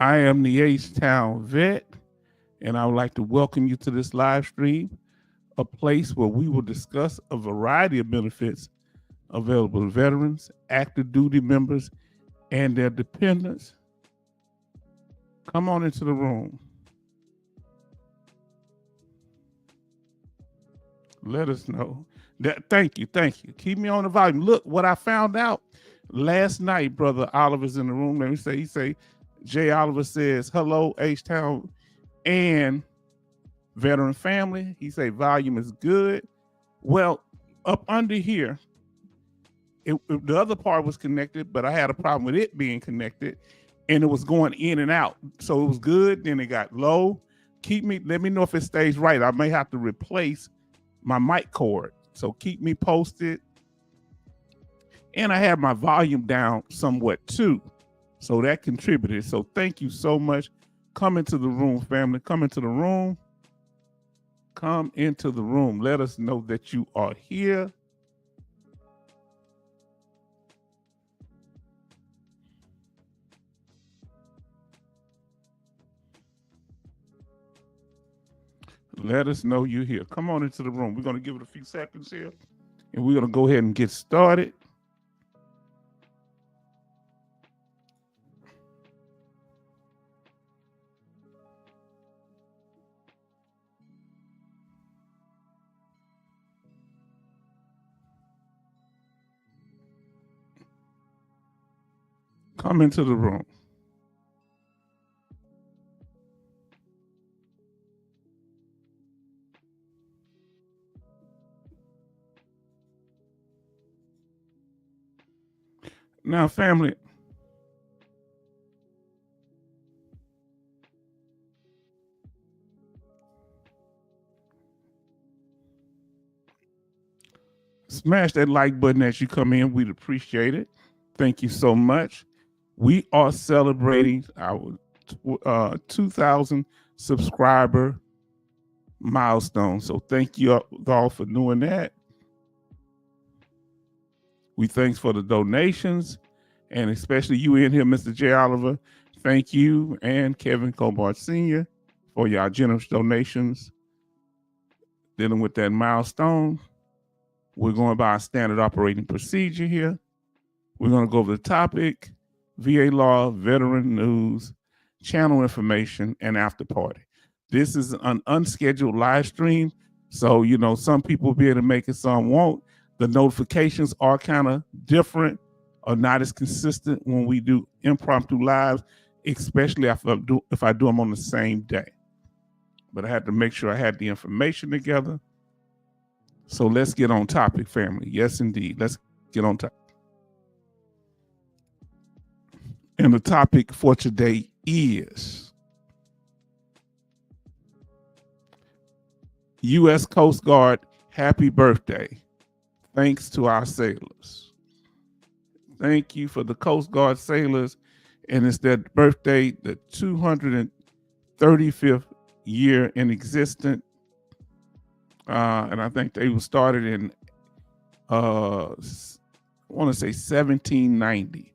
I am the H-Town vet, and I would like to welcome you to this live stream, a place where we will discuss a variety of benefits available to veterans, active duty members, and their dependents. Come on into the room. Let us know. Thank you. Keep me on the volume. Look, what I found out last night, Brother Oliver's in the room. Let me say, Jay Oliver says, hello, H-Town and veteran family. He say volume is good. Well, up under here, the other part was connected, but I had a problem with it being connected, and it was going in and out. So it was good, then it got low. Let me know if it stays right. I may have to replace my mic cord. So keep me posted. And I have my volume down somewhat too. So that contributed. So thank you so much. Come into the room, family. Come into the room. Come into the room. Let us know that you are here. Let us know you're here. Come on into the room. We're going to give it a few seconds here, and we're going to go ahead and get started. Come into the room. Now, family, smash that like button as you come in. We'd appreciate it. Thank you so much. We are celebrating our 2,000 subscriber milestone. So thank you all for doing that. We thanks for the donations, and especially you in here, Mr. J. Oliver. Thank you, and Kevin Cobart Sr. for your generous donations. Dealing with that milestone, we're going by our standard operating procedure here. We're going to go over the topic, VA law, veteran news, channel information, and after party. This is an unscheduled live stream, so some people will be able to make it, some won't. The notifications are kind of different or not as consistent when we do impromptu lives, especially if I do them on the same day. But I had to make sure I had the information together. So let's get on topic, family. Yes, indeed. Let's get on topic. And the topic for today is U.S. Coast Guard, happy birthday. Thanks to our sailors. Thank you for the Coast Guard sailors. And it's their birthday, the 235th year in existence. And I think they were started in, I want to say 1790.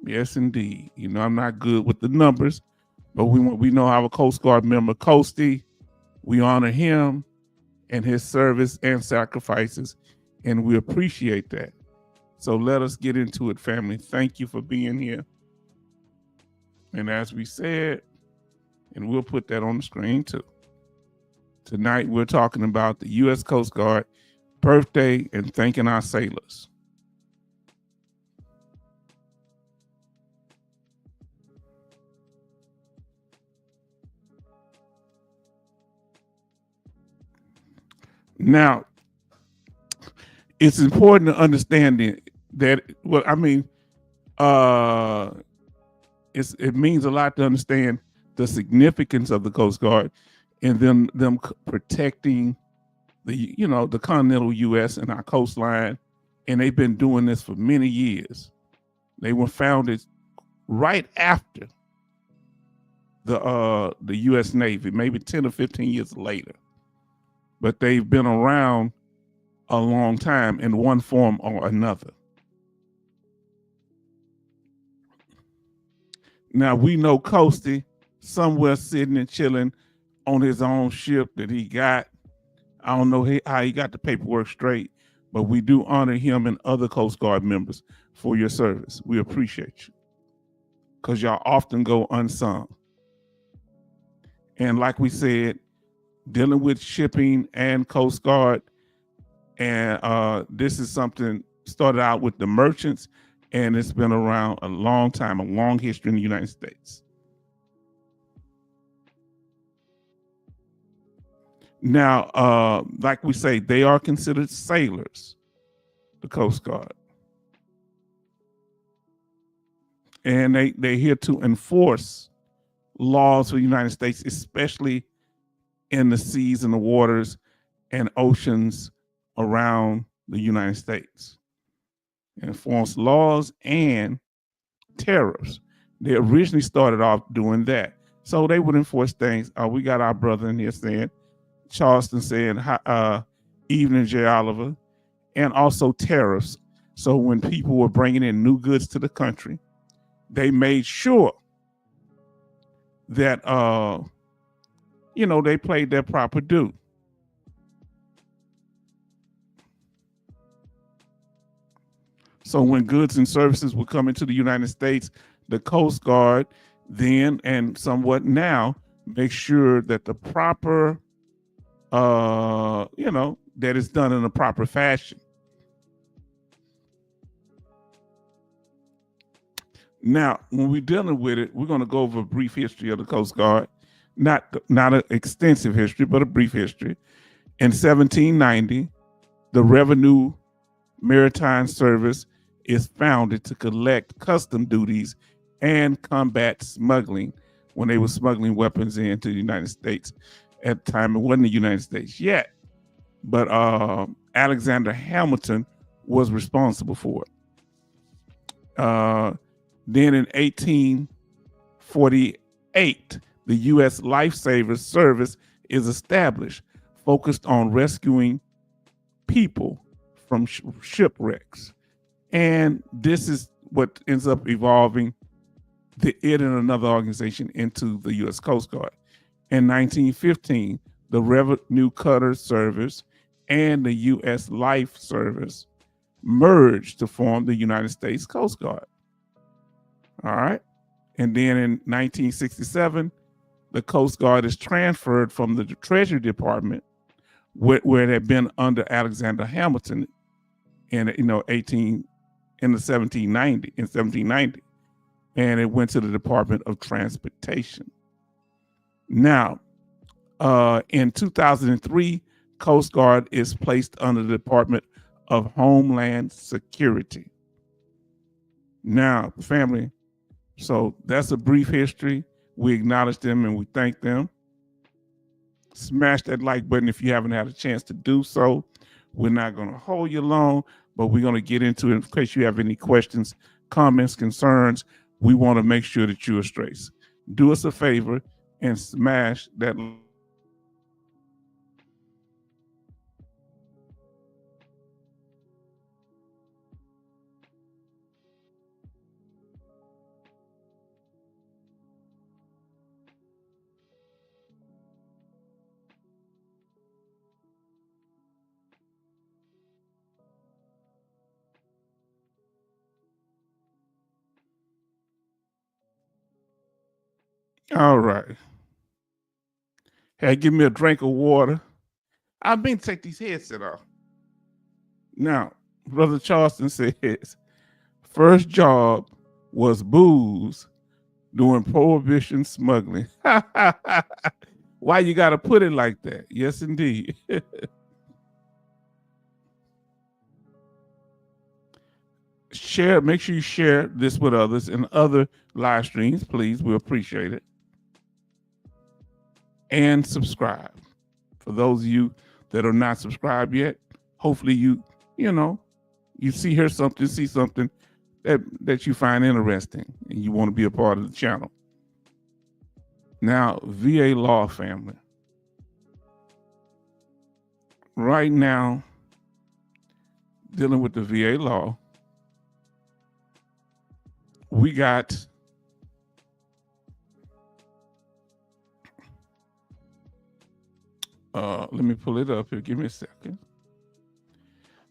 Yes, indeed. I'm not good with the numbers, but we know our Coast Guard member, Coastie. We honor him and his service and sacrifices, and we appreciate that. So let us get into it, family. Thank you for being here. And as we said, and we'll put that on the screen too, tonight we're talking about the U.S. Coast Guard birthday and thanking our sailors. Now, it's important to understand that, it means a lot to understand the significance of the Coast Guard and them protecting the continental U.S. and our coastline. And they've been doing this for many years. They were founded right after the U.S. Navy, maybe 10 or 15 years later. But they've been around a long time in one form or another. Now we know Coastie somewhere sitting and chilling on his own ship that he got. I don't know how he got the paperwork straight, but we do honor him and other Coast Guard members for your service. We appreciate you because y'all often go unsung. And like we said, dealing with shipping and Coast Guard, and this is something started out with the merchants, and it's been around a long time, a long history in the United States. Now, like we say, they are considered sailors, the Coast Guard. And they're here to enforce laws for the United States, especially in the seas and the waters and oceans around the United States. Enforce laws and tariffs. They originally started off doing that. So they would enforce things. We got our brother in here saying, Charleston saying, evening, J. Oliver, and also tariffs. So when people were bringing in new goods to the country, they made sure that, they played their proper due. So when goods and services were coming to the United States, the Coast Guard then and somewhat now make sure that the proper, that it's done in a proper fashion. Now, when we're dealing with it, we're going to go over a brief history of the Coast Guard, not an extensive history, but a brief history. In 1790, the Revenue Maritime Service is founded to collect custom duties and combat smuggling when they were smuggling weapons into the United States. At the time, it wasn't the United States yet, but Alexander Hamilton was responsible for it. Then in 1848, the U.S. Lifesavers Service is established, focused on rescuing people from shipwrecks. And this is what ends up evolving it and another organization into the U.S. Coast Guard. In 1915, the Revenue Cutter Service and the U.S. Life Service merged to form the United States Coast Guard. All right. And then in 1967, the Coast Guard is transferred from the Treasury Department, where it had been under Alexander Hamilton in 1790, and it went to the Department of Transportation. Now, in 2003, Coast Guard is placed under the Department of Homeland Security. Now, family, so that's a brief history. We acknowledge them and we thank them. Smash that like button if you haven't had a chance to do so. We're not going to hold you long, but we're going to get into it in case you have any questions, comments, concerns. We want to make sure that you are straight. Do us a favor and smash that. All right. Hey, give me a drink of water. I've been to take these headset off. Now, Brother Charleston says, first job was booze doing prohibition smuggling. Why you got to put it like that? Yes, indeed. Share, make sure you share this with others and other live streams, please. We appreciate it. And subscribe. For those of you that are not subscribed yet, hopefully you see something that you find interesting and you want to be a part of the channel. Now, VA law, family. Right now, dealing with the VA law, we got Let me pull it up here. Give me a second.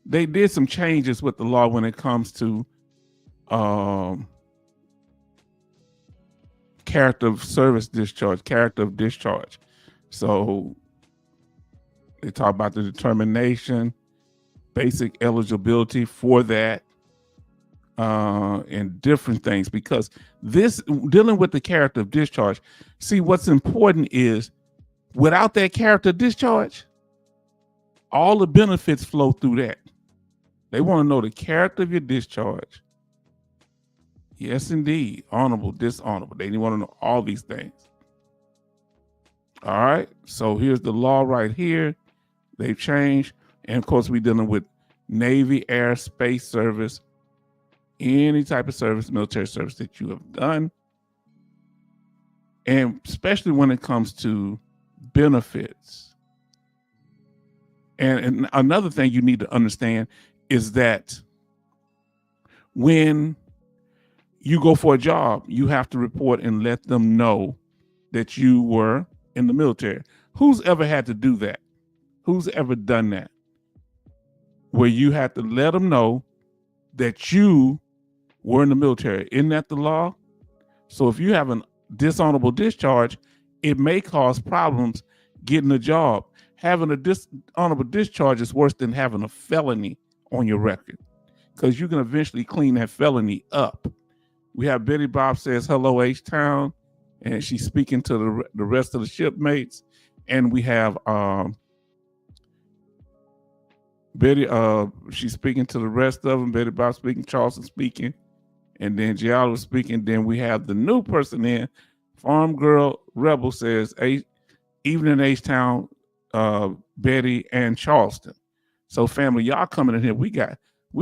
They did some changes with the law when it comes to character of service discharge, character of discharge. So they talk about the determination, basic eligibility for that, and different things, because this dealing with the character of discharge. See, what's important is without that character of discharge, all the benefits flow through that. They want to know the character of your discharge. Yes, indeed. Honorable, dishonorable. They want to know all these things. All right. So here's the law right here. They've changed. And of course, we're dealing with Navy, Air, Space Service, any type of service, military service that you have done. And especially when it comes to benefits. And another thing you need to understand is that when you go for a job, you have to report and let them know that you were in the military. Who's ever had to do that? Who's ever done that? Where you have to let them know that you were in the military. Isn't that the law? So if you have a dishonorable discharge, it may cause problems getting a job. Having a dishonorable discharge is worse than having a felony on your record, because you can eventually clean that felony up. We have Betty Bob says, hello, H-Town, and she's speaking to the rest of the shipmates. And we have Betty, she's speaking to the rest of them. Betty Bob speaking, Charleston speaking, and then Giallo speaking. Then we have the new person in, Farm Girl Rebel says, evening H-Town, Betty and Charleston. So family, y'all coming in here. We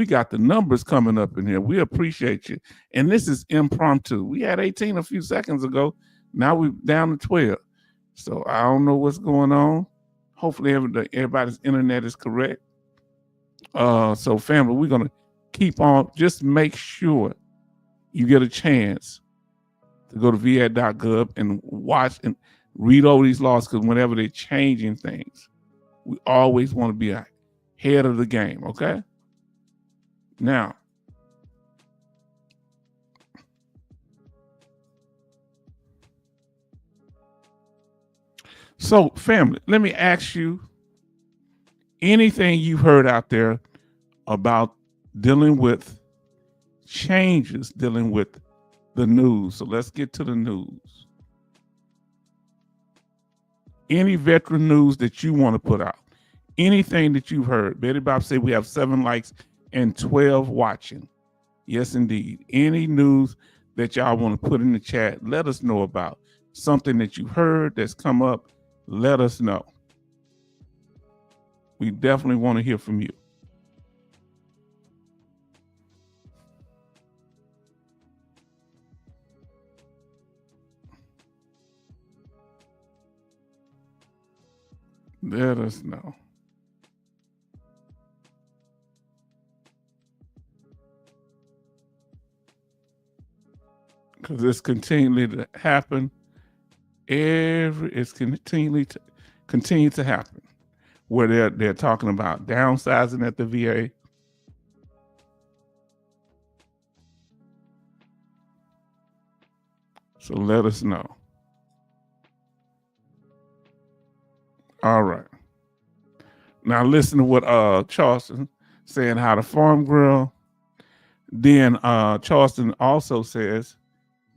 got the numbers coming up in here. We appreciate you. And this is impromptu. We had 18 a few seconds ago. Now we're down to 12. So I don't know what's going on. Hopefully everybody's internet is correct. So family, we're going to keep on. Just make sure you get a chance to go to va.gov and watch and read over these laws, because whenever they're changing things, we always want to be ahead of the game, okay? Now, so family, let me ask you, anything you've heard out there about dealing with changes, dealing with the news. So let's get to the news. Any veteran news that you want to put out, anything that you've heard. Betty Bob said we have 7 likes and 12 watching. Yes, indeed. Any news that y'all want to put in the chat, let us know about. Something that you heard that's come up, let us know. We definitely want to hear from you. Let us know. Because it's continually to happen. It's continually to continue to happen. Where they're talking about downsizing at the VA. So let us know. All right. Now listen to what Charleston saying, how the farm girl. Then Charleston also says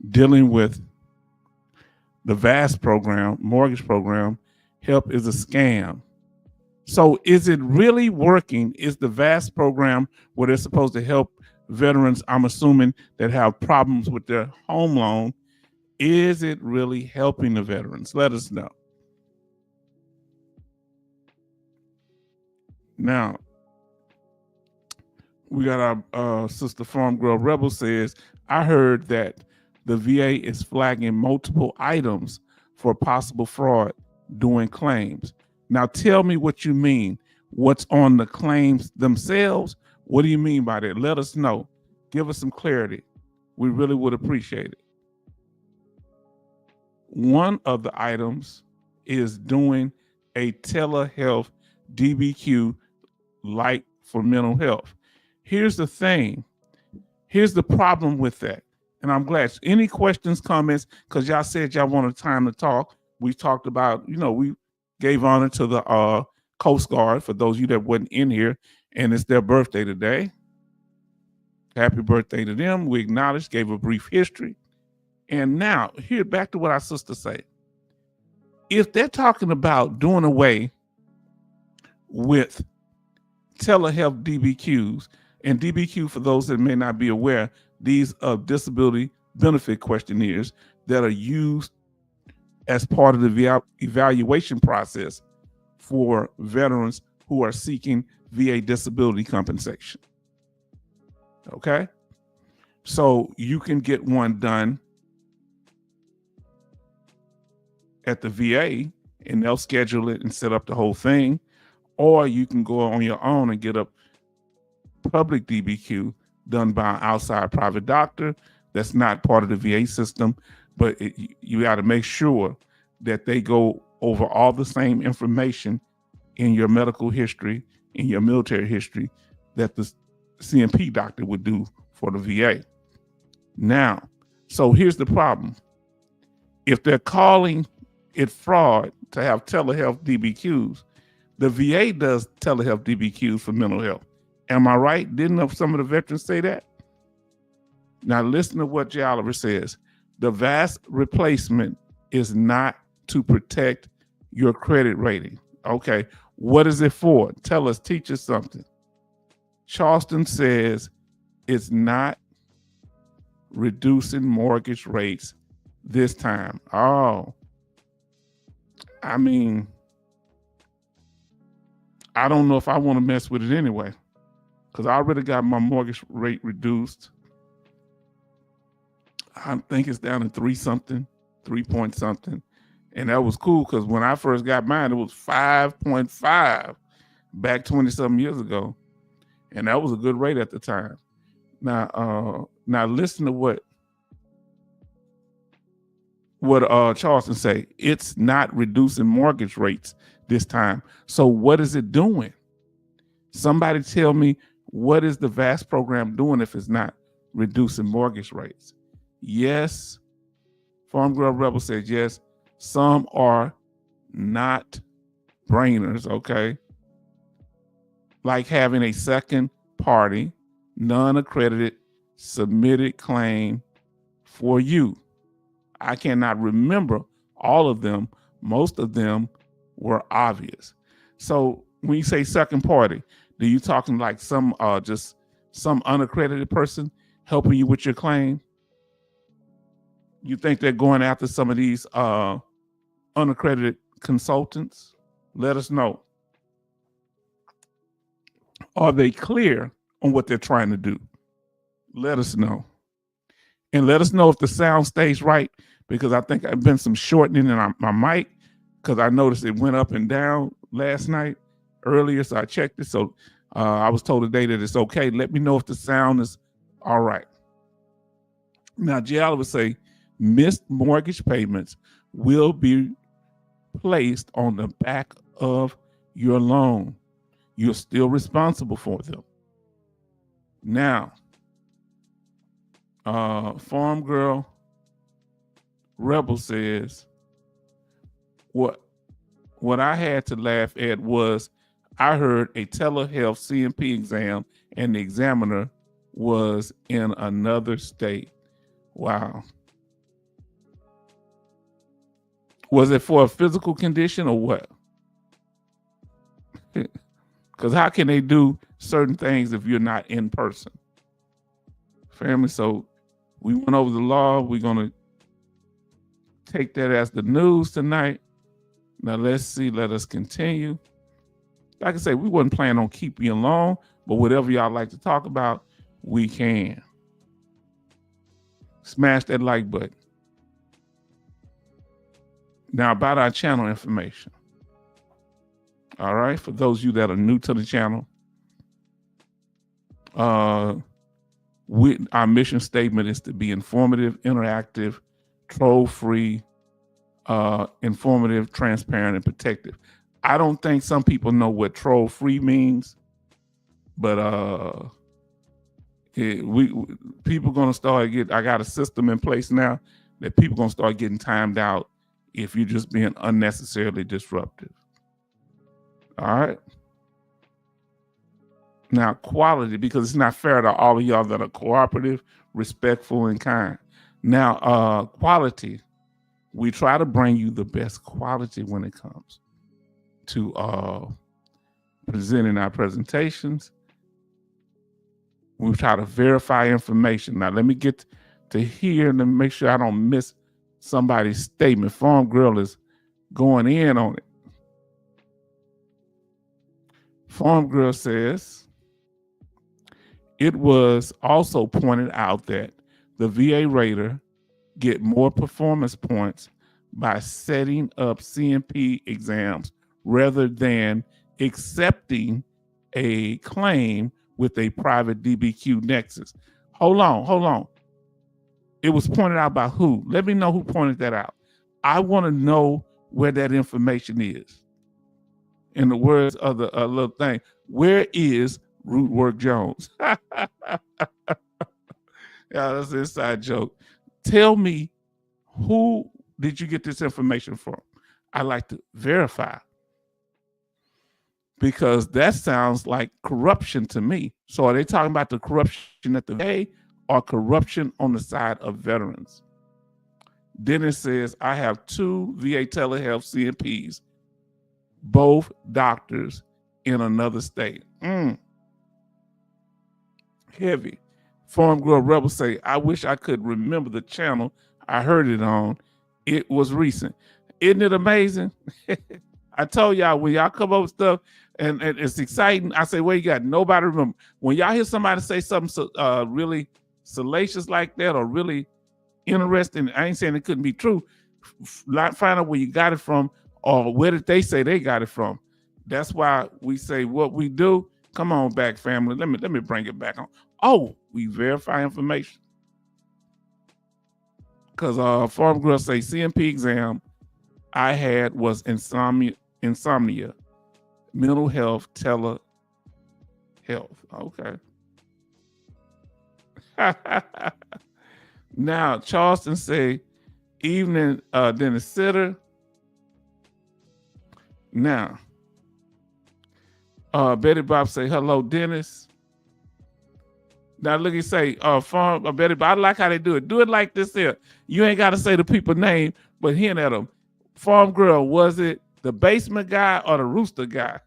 dealing with the VAST program, mortgage program, help is a scam. So is it really working? Is the VAST program where they're supposed to help veterans, I'm assuming, that have problems with their home loan, is it really helping the veterans? Let us know. Now, we got our sister Farm Girl Rebel says, I heard that the VA is flagging multiple items for possible fraud doing claims. Now tell me what you mean. What's on the claims themselves? What do you mean by that? Let us know. Give us some clarity. We really would appreciate it. One of the items is doing a telehealth DBQ like for mental health. Here's the thing. Here's the problem with that. And I'm glad. Any questions, comments? Because y'all said y'all wanted time to talk. We talked about, we gave honor to the Coast Guard for those of you that wasn't in here, and it's their birthday today. Happy birthday to them. We acknowledged, gave a brief history. And now, here, back to what our sister said. If they're talking about doing away with telehealth DBQs, and DBQ, for those that may not be aware, these are disability benefit questionnaires that are used as part of the evaluation process for veterans who are seeking VA disability compensation. Okay? So you can get one done at the VA and they'll schedule it and set up the whole thing, or you can go on your own and get a public DBQ done by an outside private doctor that's not part of the VA system, but you got to make sure that they go over all the same information in your medical history, in your military history, that the CMP doctor would do for the VA. Now, so here's the problem. If they're calling it fraud to have telehealth DBQs, the VA does telehealth DBQs for mental health. Am I right? Didn't some of the veterans say that? Now listen to what Jay Oliver says. The VAS replacement is not to protect your credit rating. Okay, what is it for? Tell us, teach us something. Charleston says it's not reducing mortgage rates this time. Oh, I mean, I don't know if I want to mess with it anyway, because I already got my mortgage rate reduced. I think it's down to 3 point something. And that was cool because when I first got mine, it was 5.5 back 20-something years ago. And that was a good rate at the time. Now listen to what Charleston say. It's not reducing mortgage rates this time. So what is it doing? Somebody tell me, what is the VAS program doing if it's not reducing mortgage rates? Yes. Farm Girl Rebel says yes. Some are not brainers, okay? Like having a second party, non-accredited, submitted claim for you. I cannot remember all of them. Most of them were obvious. So when you say second party, do you talking like some just some unaccredited person helping you with your claim? You think they're going after some of these unaccredited consultants? Let us know. Are they clear on what they're trying to do? Let us know. And let us know if the sound stays right, because I think I've been some shortening in my mic, because I noticed it went up and down last night earlier, so I checked it. So I was told today that it's okay. Let me know if the sound is all right. Now, Jay Oliver say, missed mortgage payments will be placed on the back of your loan. You're still responsible for them. Now, Farm Girl Rebel says, what I had to laugh at was I heard a telehealth CMP exam and the examiner was in another state. Wow. Was it for a physical condition or what? Because how can they do certain things if you're not in person? Family, so we went over the law. We're going to take that as the news tonight. Now, let's see. Let us continue. Like I say, we wasn't planning on keeping you long, but whatever y'all like to talk about, we can. Smash that like button. Now, about our channel information. All right, for those of you that are new to the channel, our mission statement is to be informative, interactive, troll-free, informative, transparent, and protective. I don't think some people know what troll free means, but people gonna start I got a system in place now that people gonna start getting timed out if you're just being unnecessarily disruptive. All right. Now, quality, because it's not fair to all of y'all that are cooperative, respectful, and kind. Now, quality, we try to bring you the best quality when it comes to presenting our presentations. We try to verify information. Now, let me get to here and make sure I don't miss somebody's statement. Farm Girl is going in on it. Farm Girl says, it was also pointed out that the VA rater get more performance points by setting up CMP exams rather than accepting a claim with a private DBQ nexus. Hold on. It was pointed out by who? Let me know who pointed that out. I want to know where that information is. In the words of the little thing, where is Rootwork Jones? Yeah, that's an inside joke. Tell me, who did you get this information from? I like to verify, because that sounds like corruption to me. So are they talking about the corruption at the VA or corruption on the side of veterans? Dennis says, I have 2 VA telehealth CMPs, both doctors in another state. Heavy. Farm Girl Rebel say, I wish I could remember the channel I heard it on. It was recent. Isn't it amazing? I told y'all, when y'all come up with stuff and it's exciting, I say, well, you got nobody remember. When y'all hear somebody say something really salacious like that or really interesting, I ain't saying it couldn't be true. Find out where you got it from or where did they say they got it from. That's why we say what we do. Come on back, family. Let me bring it back on. Oh, we verify information. Because Farm Girl say CMP exam I had was insomnia, mental health, telehealth. Okay. Now, Charleston say, evening, Dennis Sitter. Now, Betty Bob say, hello, Dennis. Now look, he say, Betty Bob, I like how they do it. Do it like this here. You ain't got to say the people's name, but hint at them. Farm Girl, was it the basement guy or the rooster guy?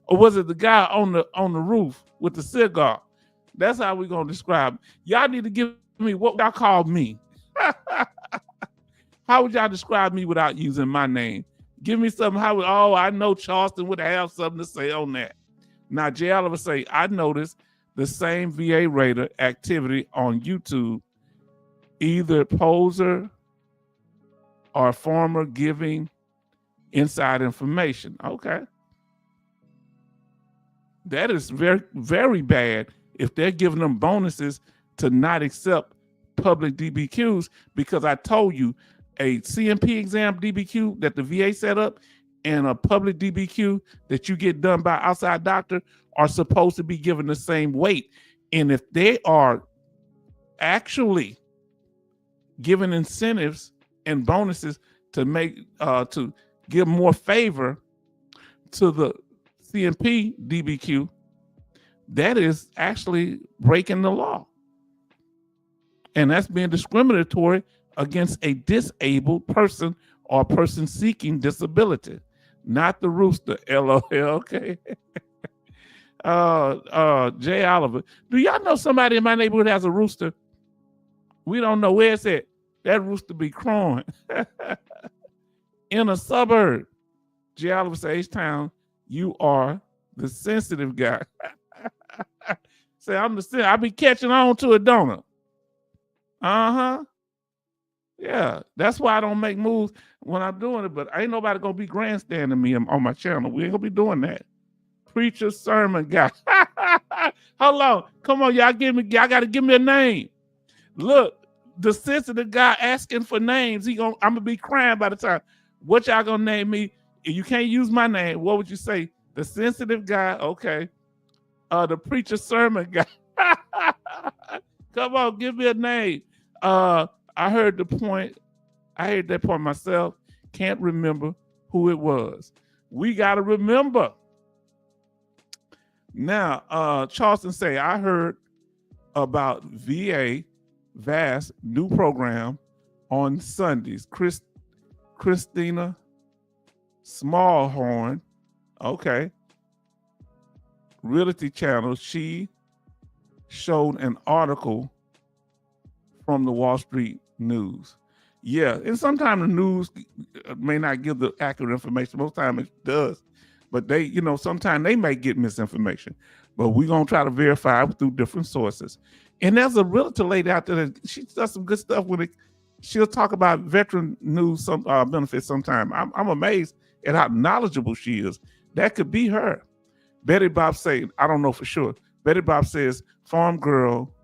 Or was it the guy on the roof with the cigar? That's how we're gonna describe. Y'all need to give me what y'all call me. How would y'all describe me without using my name? Give me something. I know Charleston would have something to say on that. Now, Jay Oliver say, I noticed the same VA rater activity on YouTube, either poser or farmer giving inside information. Okay. That is very, very bad if they're giving them bonuses to not accept public DBQs, because I told you a CMP exam DBQ that the VA set up and a public DBQ that you get done by outside doctor are supposed to be given the same weight. And if they are actually given incentives and bonuses to make to give more favor to the CMP DBQ, that is actually breaking the law. And that's being discriminatory against a disabled person or person seeking disability, not the rooster, LOL, okay? Jay Oliver, do y'all know somebody in my neighborhood has a rooster? We don't know where it's at. That rooster be crowing in a suburb. Jay Oliver says, H-Town, you are the sensitive guy. Say, I'm the sensitive. I be catching on to a donut. Uh-huh. Yeah, that's why I don't make moves when I'm doing it, but ain't nobody gonna be grandstanding me on my channel. We ain't gonna be doing that. Preacher sermon guy. Hold on. Come on, y'all gotta give me a name. Look, the sensitive guy asking for names, I'm gonna be crying by the time. What y'all gonna name me You can't use my name. What would you say? The sensitive guy? Okay. The preacher sermon guy. Come on, give me a name. I heard the point. I heard that point myself. Can't remember who it was. We got to remember. Now, Charleston say, I heard about VA VAST new program on Sundays. Christina Smallhorn, okay, Realty Channel, she showed an article from the Wall Street News. Yeah, and sometimes the news may not give the accurate information. Most time it does. But they, you know, sometimes they may get misinformation. But we're going to try to verify through different sources. And there's a realtor lady out there that she does some good stuff with it. She'll talk about veteran news benefits sometime. I'm amazed at how knowledgeable she is. That could be her. Betty Bob say, I don't know for sure. Betty Bob says, Farm Girl,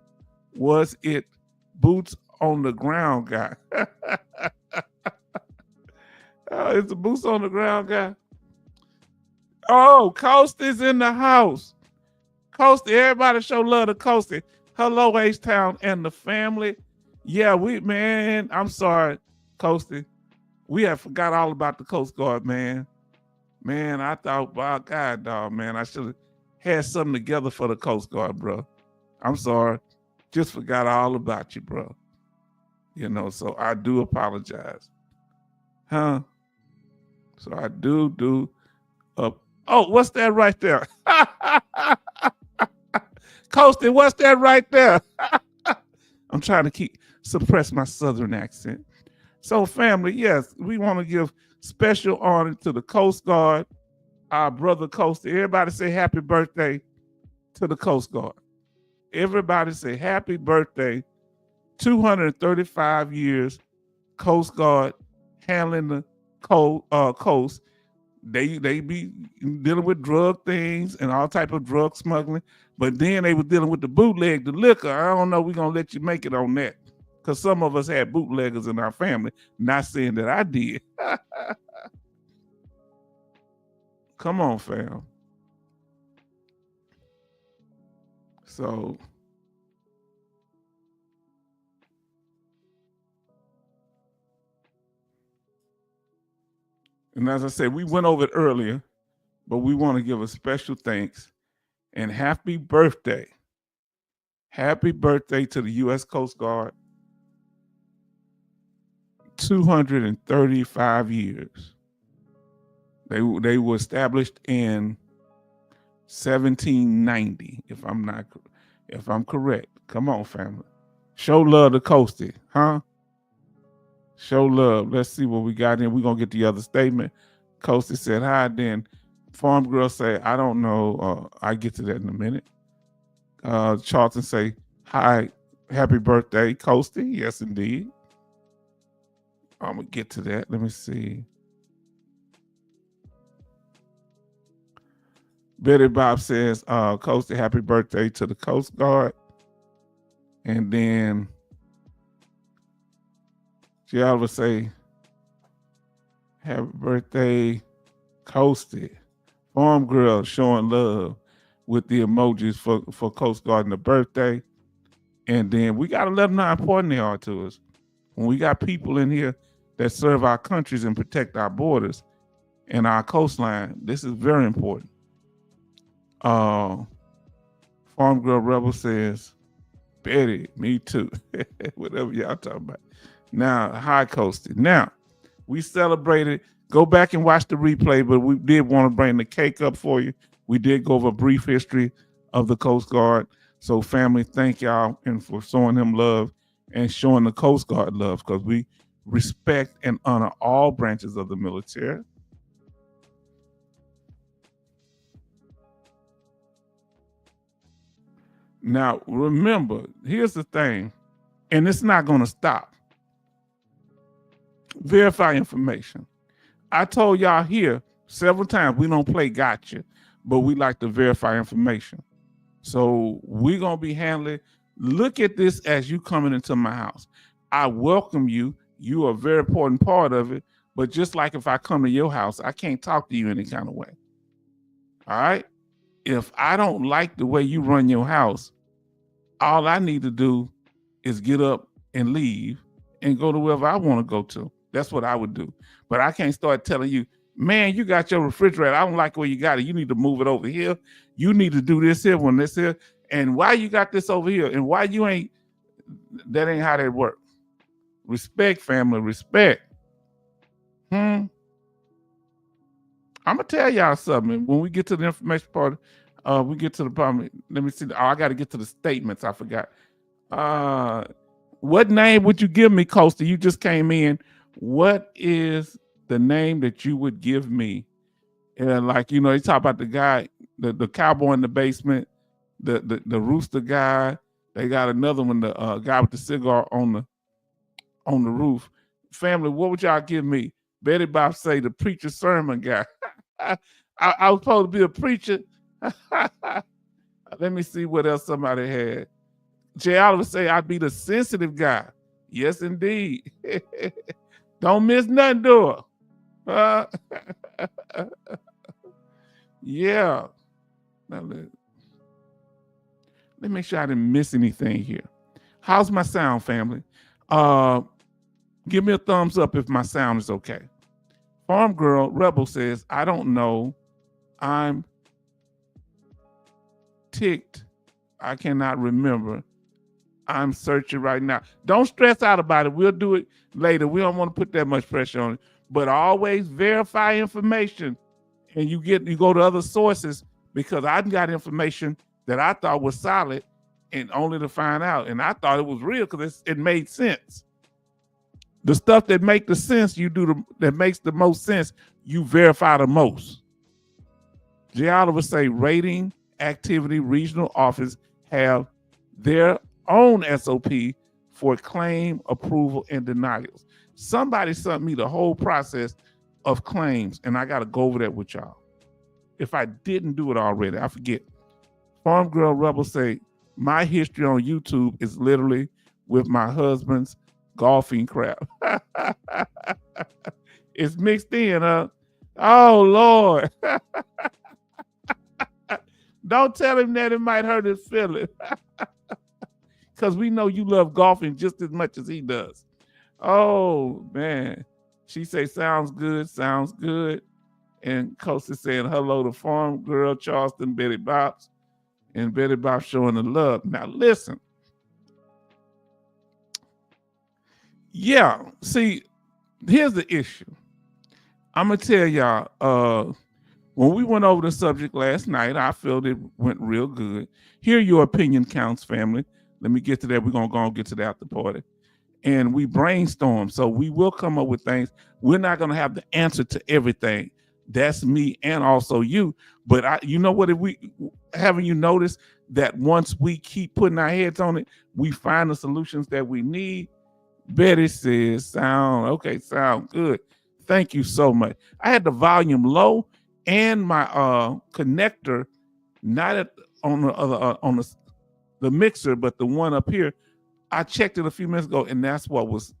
was it boots on the ground guy? It's the boots on the ground guy. Oh, Coasty's in the house. Coasty, everybody show love to Coasty. Hello, H-Town and the family. Yeah, man, I'm sorry, Coasty. We have forgot all about the Coast Guard, man. Man, I thought, wow, God, dog, man, I should have had something together for the Coast Guard, bro. I'm sorry. Just forgot all about you, bro. You know, so I do apologize. Huh? So I do. Oh, what's that right there? Coasty, what's that right there? I'm trying to suppress my Southern accent. So family, yes, we want to give special honor to the Coast Guard, our brother Coasty. Everybody say happy birthday to the Coast Guard. Everybody say happy birthday. 235 years Coast Guard handling the coast. They be dealing with drug things and all type of drug smuggling, but then they were dealing with the bootleg, the liquor. I don't know, we're going to let you make it on that, because some of us had bootleggers in our family. Not saying that I did. Come on, fam. So, and as I said, we went over it earlier, but we want to give a special thanks and happy birthday. Happy birthday to the U.S. Coast Guard. 235 years. They were established in 1790, if I'm correct. Come on, family. Show love to Coasty, huh? Show love. Let's see what we got in. We're going to get the other statement. Coasty said hi. Then Farm Girl say, I don't know. I get to that in a minute. Charlton say, hi, happy birthday, Coasty. Yes, indeed. I'm going to get to that. Let me see. Betty Bob says, Coasty, happy birthday to the Coast Guard. And then she always say, happy birthday, Coasty. Farm Girl showing love with the emojis for Coast Guard and the birthday. And then we got to let them know how important they are to us. When we got people in here that serve our countries and protect our borders and our coastline, this is very important. Farm Girl Rebel says, Betty, me too. Whatever y'all talking about. Now, hi, Coasty. Now, we celebrated. Go back and watch the replay, but we did want to bring the cake up for you. We did go over a brief history of the Coast Guard. So, family, thank y'all and for showing him love and showing the Coast Guard love, because we respect and honor all branches of the military. Now, remember, here's the thing, and it's not going to stop. Verify information. I told y'all here several times we don't play gotcha, but we like to verify information. So we're going to be handling, look at this as you coming into my house. I welcome you. You are a very important part of it, But just like if I come to your house, I can't talk to you any kind of way. All right? If I don't like the way you run your house, all I need to do is get up and leave and go to wherever I want to go to. That's what I would do. But I can't start telling you, man, you got your refrigerator. I don't like where you got it. You need to move it over here. You need to do this here when this here. And why you got this over here? And why you ain't, that ain't how that works. Respect, family, respect. I'm going to tell y'all something. When we get to the information part, we get to the problem. Let me see. Oh, I got to get to the statements. I forgot. What name would you give me, Costa? You just came in. What is the name that you would give me? And like, you know, they talk about the guy, the cowboy in the basement, the rooster guy. They got another one, the guy with the cigar on the roof. Family, what would y'all give me? Betty Bob say the preacher sermon guy. I was supposed to be a preacher. Let me see what else somebody had. Jay Oliver say I'd be the sensitive guy. Yes, indeed. Don't miss nothing, do it. Yeah. Now, let me make sure I didn't miss anything here. How's my sound, family? Give me a thumbs up if my sound is okay. Farm Girl Rebel says, I don't know. I'm ticked. I cannot remember. I'm searching right now. Don't stress out about it. We'll do it later. We don't want to put that much pressure on it. But always verify information. And you go to other sources, because I got information that I thought was solid and only to find out. And I thought it was real because it made sense. The stuff that make the sense, that makes the most sense, you verify the most. Jay Oliver say rating activity regional office have their own SOP for claim approval and denials. Somebody sent me the whole process of claims, and I got to go over that with y'all. If I didn't do it already, I forget. Farm Girl Rebel say, my history on YouTube is literally with my husband's golfing crap. It's mixed in, huh? Oh, Lord. Don't tell him that, it might hurt his feelings. Because we know you love golfing just as much as he does. Oh, man. She say, sounds good, sounds good. And Costa saying, hello to Farm Girl, Charleston, Betty Bops. And Betty Bops showing the love. Now, listen. Yeah, see, here's the issue. I'm going to tell y'all, when we went over the subject last night, I felt it went real good. Here your opinion counts, family. Let me get to that. We're going to go and get to the after party. And we brainstorm. So we will come up with things. We're not going to have the answer to everything. That's me and also you. But you know what? Haven't you noticed that once we keep putting our heads on it, we find the solutions that we need? Betty says, sound good. Thank you so much. I had the volume low and my connector not on the mixer, but the one up here. I checked it a few minutes ago, and that's what was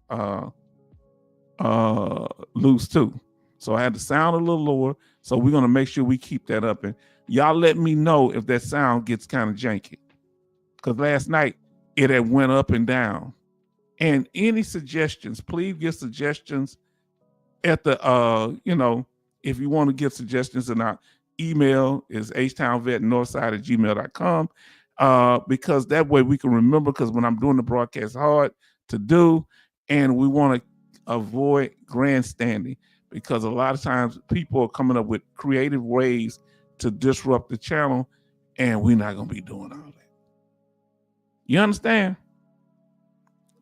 loose too. So I had the sound a little lower. So we're gonna make sure we keep that up, and y'all let me know if that sound gets kind of janky. Because last night it had went up and down. And any suggestions, please give suggestions at the, if you want to give suggestions, in our email is htownvetnorthside@gmail.com, because that way we can remember, because when I'm doing the broadcast, hard to do, and we want to avoid grandstanding, because a lot of times people are coming up with creative ways to disrupt the channel, and we're not going to be doing all that. You understand?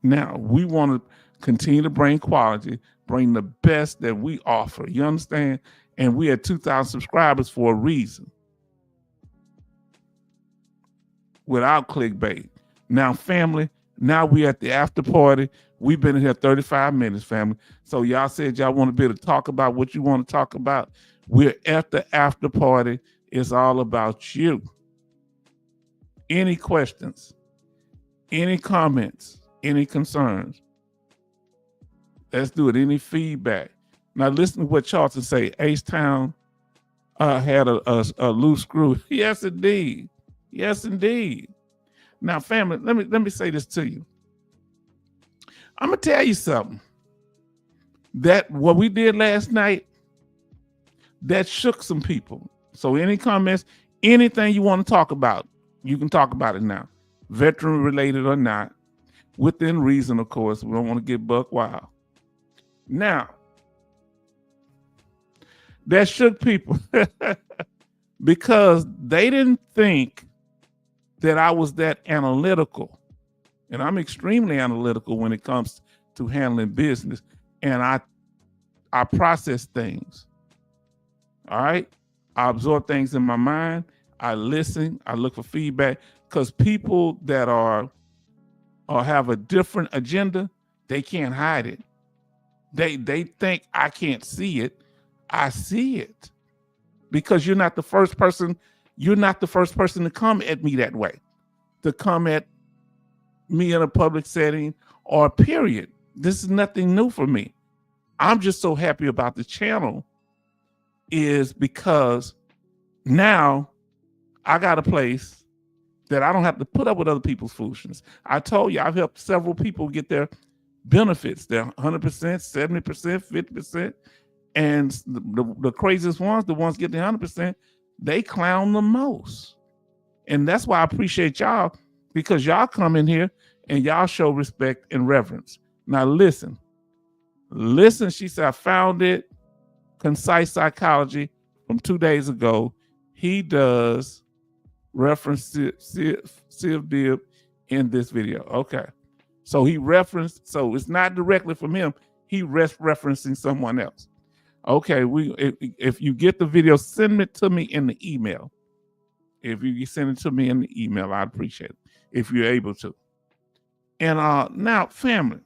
Now, we want to continue to bring quality, bring the best that we offer. You understand? And we had 2,000 subscribers for a reason. Without clickbait. Now, family, now we at the after party. We've been here 35 minutes, family. So y'all said y'all want to be able to talk about what you want to talk about. We're at the after party. It's all about you. Any questions? Any comments? Any concerns? Let's do it. Any feedback? Now listen to what Charlton say. H-Town had a loose screw. Yes, indeed. Yes, indeed. Now, family, let me say this to you. I'm gonna tell you something. That what we did last night, that shook some people. So any comments, anything you want to talk about, you can talk about it now. Veteran related or not, within reason, of course. We don't want to get buck wild. Now, that shook people because they didn't think that I was that analytical. And I'm extremely analytical when it comes to handling business. And I process things. All right. I absorb things in my mind. I listen. I look for feedback, because people that are or have a different agenda, they can't hide it. They think I can't see it. I see it, because you're not the first person. You're not the first person to come at me that way, to come at me in a public setting or period. This is nothing new for me. I'm just so happy about the channel is because now I got a place that I don't have to put up with other people's foolishness. I told you, I've helped several people get their benefits, their 100%, 70%, 50%. And the craziest ones, the ones getting 100%, they clown the most. And that's why I appreciate y'all, because y'all come in here and y'all show respect and reverence. Now listen, she said, I found it, Concise Psychology from 2 days ago. He does reference Civ Dib in this video. Okay. So he referenced, so it's not directly from him. He referencing someone else. Okay, if you get the video, send it to me in the email. If you send it to me in the email, I'd appreciate it if you're able to. And now, family,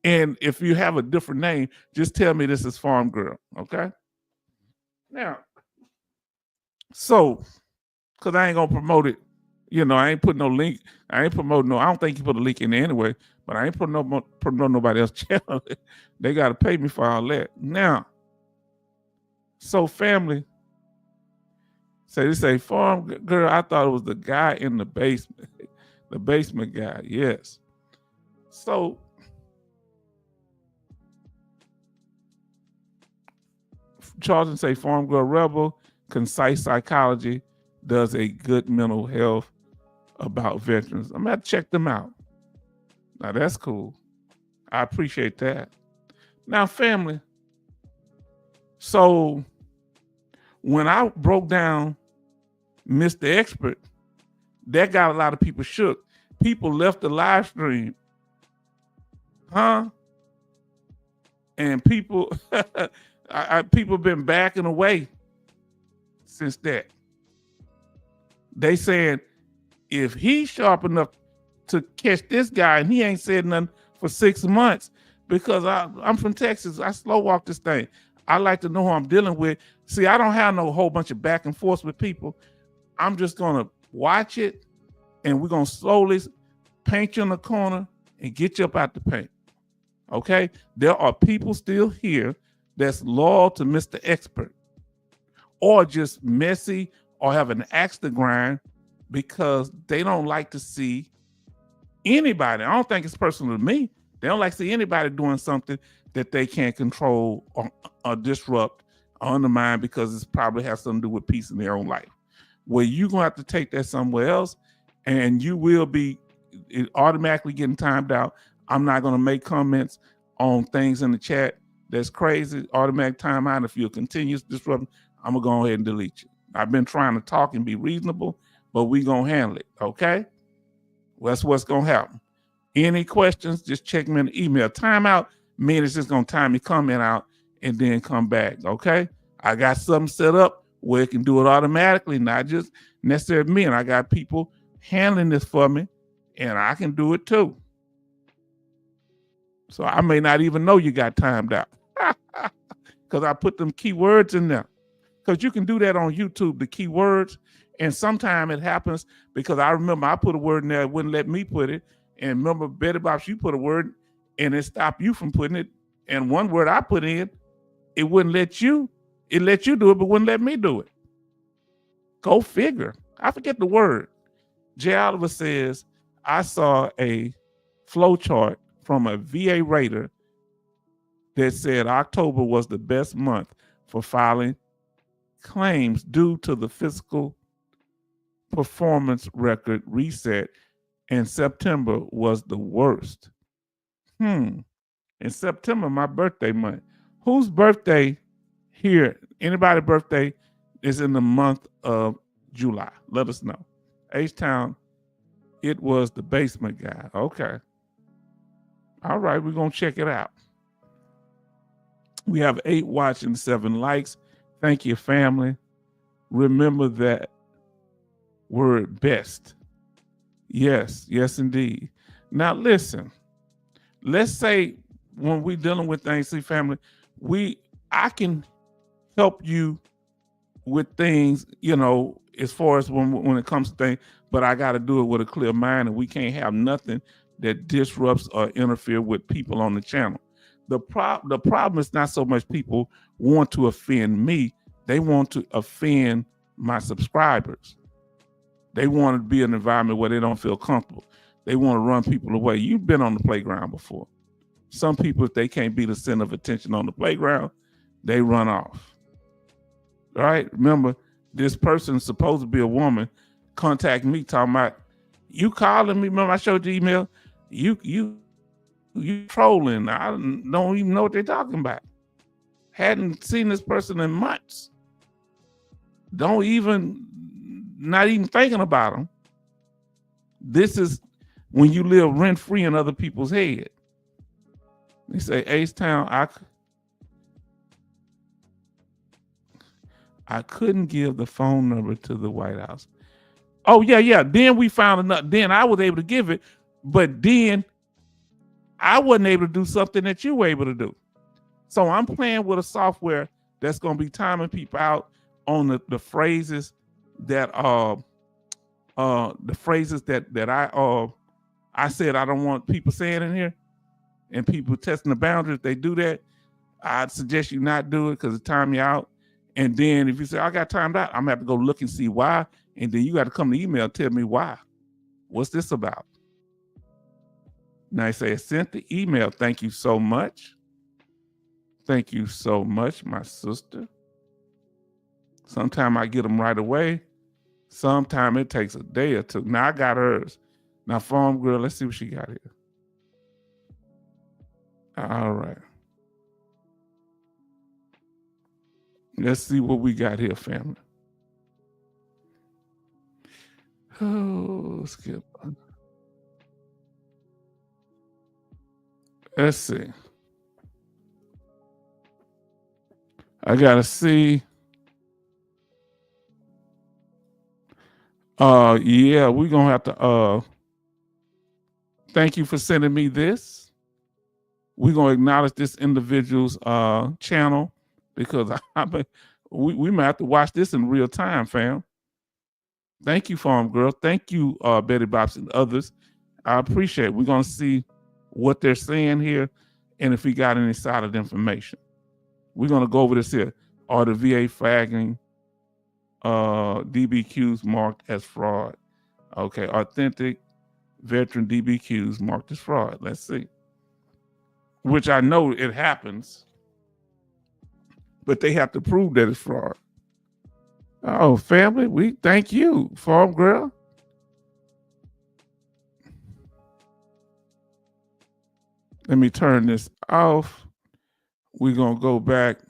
and if you have a different name, just tell me this is Farm Girl, okay? Now, so, because I ain't going to promote it, you know, I ain't putting no link. I ain't promoting no, I don't think you put a link in there anyway, but I ain't putting nobody else's channel. They got to pay me for all that. Now, so family, they say, Farm Girl, I thought it was the guy in the basement. The basement guy, yes. So, Charlton say, Farm Girl Rebel, Concise Psychology does a good mental health about veterans. I'm going to have to check them out. Now, that's cool. I appreciate that. Now, family, so when I broke down Mr. Expert, that got a lot of people shook. People left the live stream. And people, people been backing away since that. They saying, if he's sharp enough to catch this guy and he ain't said nothing for 6 months, because I'm from Texas, I slow walk this thing. I like to know who I'm dealing with. See, I don't have no whole bunch of back and forth with people. I'm just going to watch it, and we're going to slowly paint you in the corner and get you up out the paint. Okay? There are people still here that's loyal to Mr. Expert, or just messy, or have an axe to grind because they don't like to see anybody. I don't think it's personal to me. They don't like to see anybody doing something that they can't control or disrupt or undermine, because it probably has something to do with peace in their own life. Well, you're going to have to take that somewhere else, and you will be automatically getting timed out. I'm not going to make comments on things in the chat that's crazy. Automatic timeout. If you're continuous disrupting, I'm going to go ahead and delete you. I've been trying to talk and be reasonable, but we're going to handle it, okay? Well, that's what's going to happen. Any questions, just check me in the email. Timeout means it's just going to time me comment out and then come back, okay? I got something set up where it can do it automatically, not just necessarily me. And I got people handling this for me, and I can do it too. So I may not even know you got timed out because I put them keywords in there. Because you can do that on YouTube, the keywords. And sometimes it happens because I remember I put a word in there, it wouldn't let me put it. And remember, Betty Bops, you put a word and it stopped you from putting it. And then I put a word in there, it wouldn't let me put it. And Betty Bops, you put a word in there, it wouldn't let me put it. And remember, Betty Bops, you put a word in there, it wouldn't let me put it. And it stopped you from putting it. And one word I put in, it wouldn't let you. It let you do it, but wouldn't let me do it. Go figure. I forget the word. Jay Oliver says, I saw a flow chart from a VA rater that said October was the best month for filing claims due to the fiscal performance record reset, and September was the worst. In September, my birthday month. Whose birthday here? Anybody birthday is in the month of July? Let us know. H-Town, it was the basement guy. Okay. All right, we're going to check it out. We have 8 watching, 7 likes. Thank you, family. Remember that word best. Yes, yes, indeed. Now, listen. Let's say when we're dealing with things, see, family, I can help you with things, as far as when it comes to things, but I got to do it with a clear mind, and we can't have nothing that disrupts or interfere with people on the channel. The problem is not so much people want to offend me, they want to offend my subscribers. They want to be in an environment where they don't feel comfortable. They want to run people away. You've been on the playground before. Some people, if they can't be the center of attention on the playground, they run off. All right? Remember, this person is supposed to be a woman, contact me talking about, you calling me, remember I showed you email? You trolling. I don't even know what they're talking about. Hadn't seen this person in months. Not even thinking about them. This is when you live rent-free in other people's head. They say, H-Town, I couldn't give the phone number to the White House. Oh, yeah. Then we found enough. Then I was able to give it, but then I wasn't able to do something that you were able to do. So I'm playing with a software that's going to be timing people out on the phrases that I said I don't want people saying in here, and people testing the boundaries. If they do that, I'd suggest you not do it because it time you out. And then if you say I got timed out, I'm gonna have to go look and see why, and then you got to come to email tell me why. What's this about? Now I say I sent the email. Thank you so much. Thank you so much, my sister. Sometimes I get them right away. Sometimes it takes a day or two. Now I got hers. Now, Farm Girl, let's see what she got here. All right. Let's see what we got here, family. Oh, skip. Let's see. I gotta see. Yeah, we're gonna have to thank you for sending me this. We're gonna acknowledge this individual's channel because we might have to watch this in real time, fam. Thank you, Farm Girl. Thank you, Betty Bops and others. I appreciate it. We're gonna see what they're saying here and if we got any solid information. We're gonna go over this here. Are the VA flagging DBQs marked as fraud? Okay, authentic veteran DBQs marked as fraud. Let's see. Which I know it happens, but they have to prove that it's fraud. Oh, family, we thank you, Farm Girl. Let me turn this off. We're gonna go back.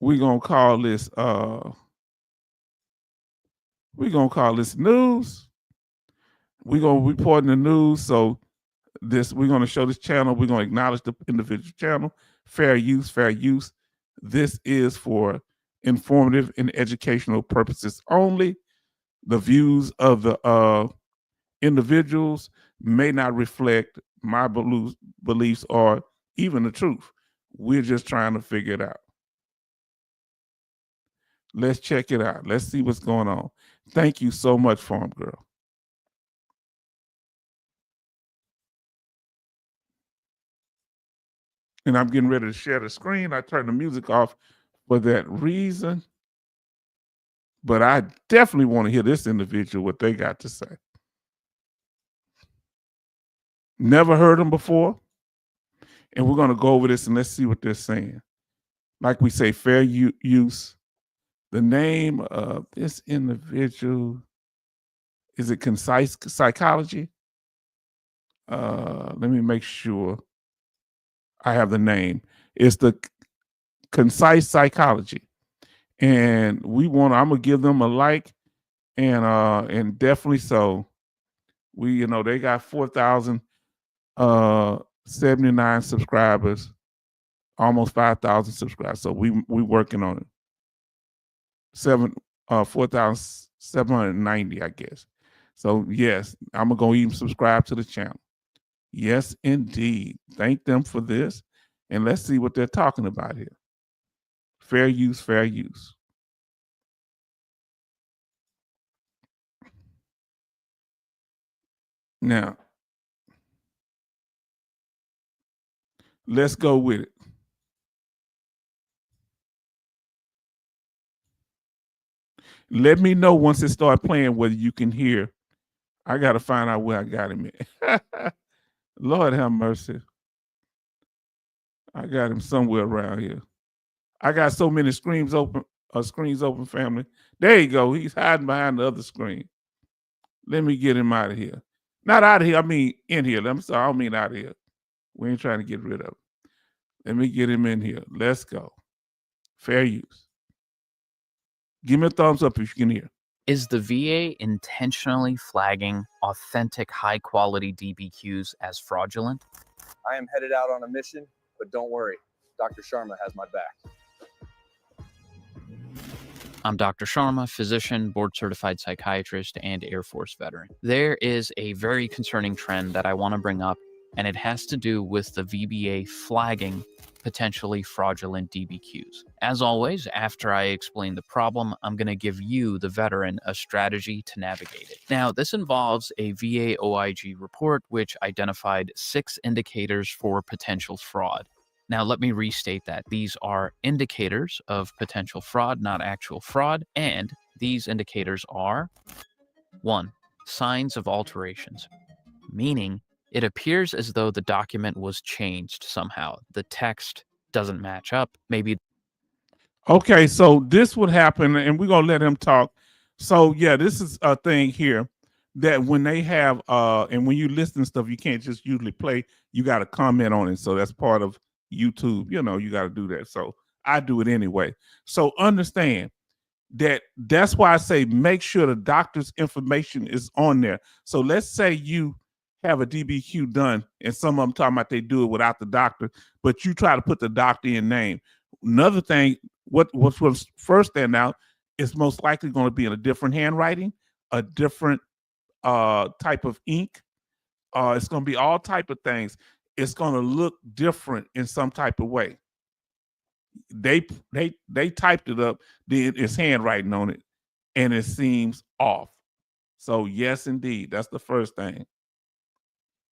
We're gonna call this news. We're gonna report in the news. So we're gonna show this channel. We're gonna acknowledge the individual channel. Fair use, fair use. This is for informative and educational purposes only. The views of the individuals may not reflect my beliefs or even the truth. We're just trying to figure it out. Let's check it out. Let's see what's going on. Thank you so much, Farm Girl. and I'm getting ready to share the screen. I turned the music off for that reason. But I definitely want to hear this individual, what they got to say. Never heard them before. And we're going to go over this and let's see what they're saying. Like we say, fair use. The name of this individual, is it Concise Psychology? Let me make sure I have the name. It's the Concise Psychology. And I'm gonna give them a like, and definitely so. They got 4,079 subscribers, almost 5,000 subscribers. So we working on it. 4,790, I guess. So yes, I'm gonna even subscribe to the channel. Yes, indeed. Thank them for this, and let's see what they're talking about here. Fair use, fair use. Now, let's go with it. Let me know once it starts playing whether you can hear. I got to find out where I got him at. Lord have mercy. I got him somewhere around here. I got so many screens open, family. There you go. He's hiding behind the other screen. Let me get him out of here. Not out of here. I mean in here. I'm sorry. I don't mean out of here. We ain't trying to get rid of him. Let me get him in here. Let's go. Fair use. Give me a thumbs up if you can hear. Is the VA intentionally flagging authentic, high-quality DBQs as fraudulent? I am headed out on a mission, but don't worry. Dr. Sharma has my back. I'm Dr. Sharma, physician, board-certified psychiatrist, and Air Force veteran. There is a very concerning trend that I want to bring up, and it has to do with the VBA flagging potentially fraudulent DBQs. As always, after I explain the problem, I'm going to give you, the veteran, a strategy to navigate it. Now, this involves a VA OIG report which identified 6 indicators for potential fraud. Now, let me restate that. These are indicators of potential fraud, not actual fraud, and these indicators are 1. Signs of alterations, meaning it appears as though the document was changed somehow. The text doesn't match up. Maybe. Okay, so this would happen, and we're going to let him talk. So, yeah, this is a thing here that when they have, and when you listen to stuff, you can't just usually play. You got to comment on it. So that's part of YouTube. You got to do that. So I do it anyway. So understand that's why I say make sure the doctor's information is on there. So let's say you have a DBQ done, and some of them talking about they do it without the doctor, but you try to put the doctor in name. Another thing, what's first stand out is most likely going to be in a different handwriting, a different type of ink. It's going to be all type of things. It's going to look different in some type of way. They typed it up, then it's handwriting on it, and it seems off. So yes, indeed, that's the first thing.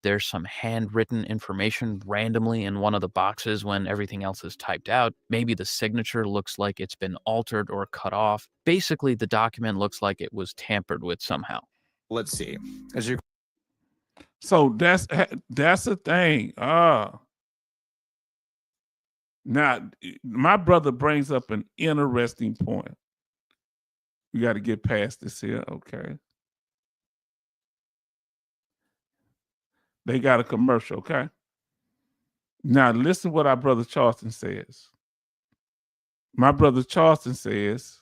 There's some handwritten information randomly in one of the boxes when everything else is typed out. Maybe the signature looks like it's been altered or cut off. Basically, the document looks like it was tampered with somehow. Let's see. So that's the thing. Now, my brother brings up an interesting point. We got to get past this here. Okay. They got a commercial, okay? Now, listen what our brother Charleston says. My brother Charleston says,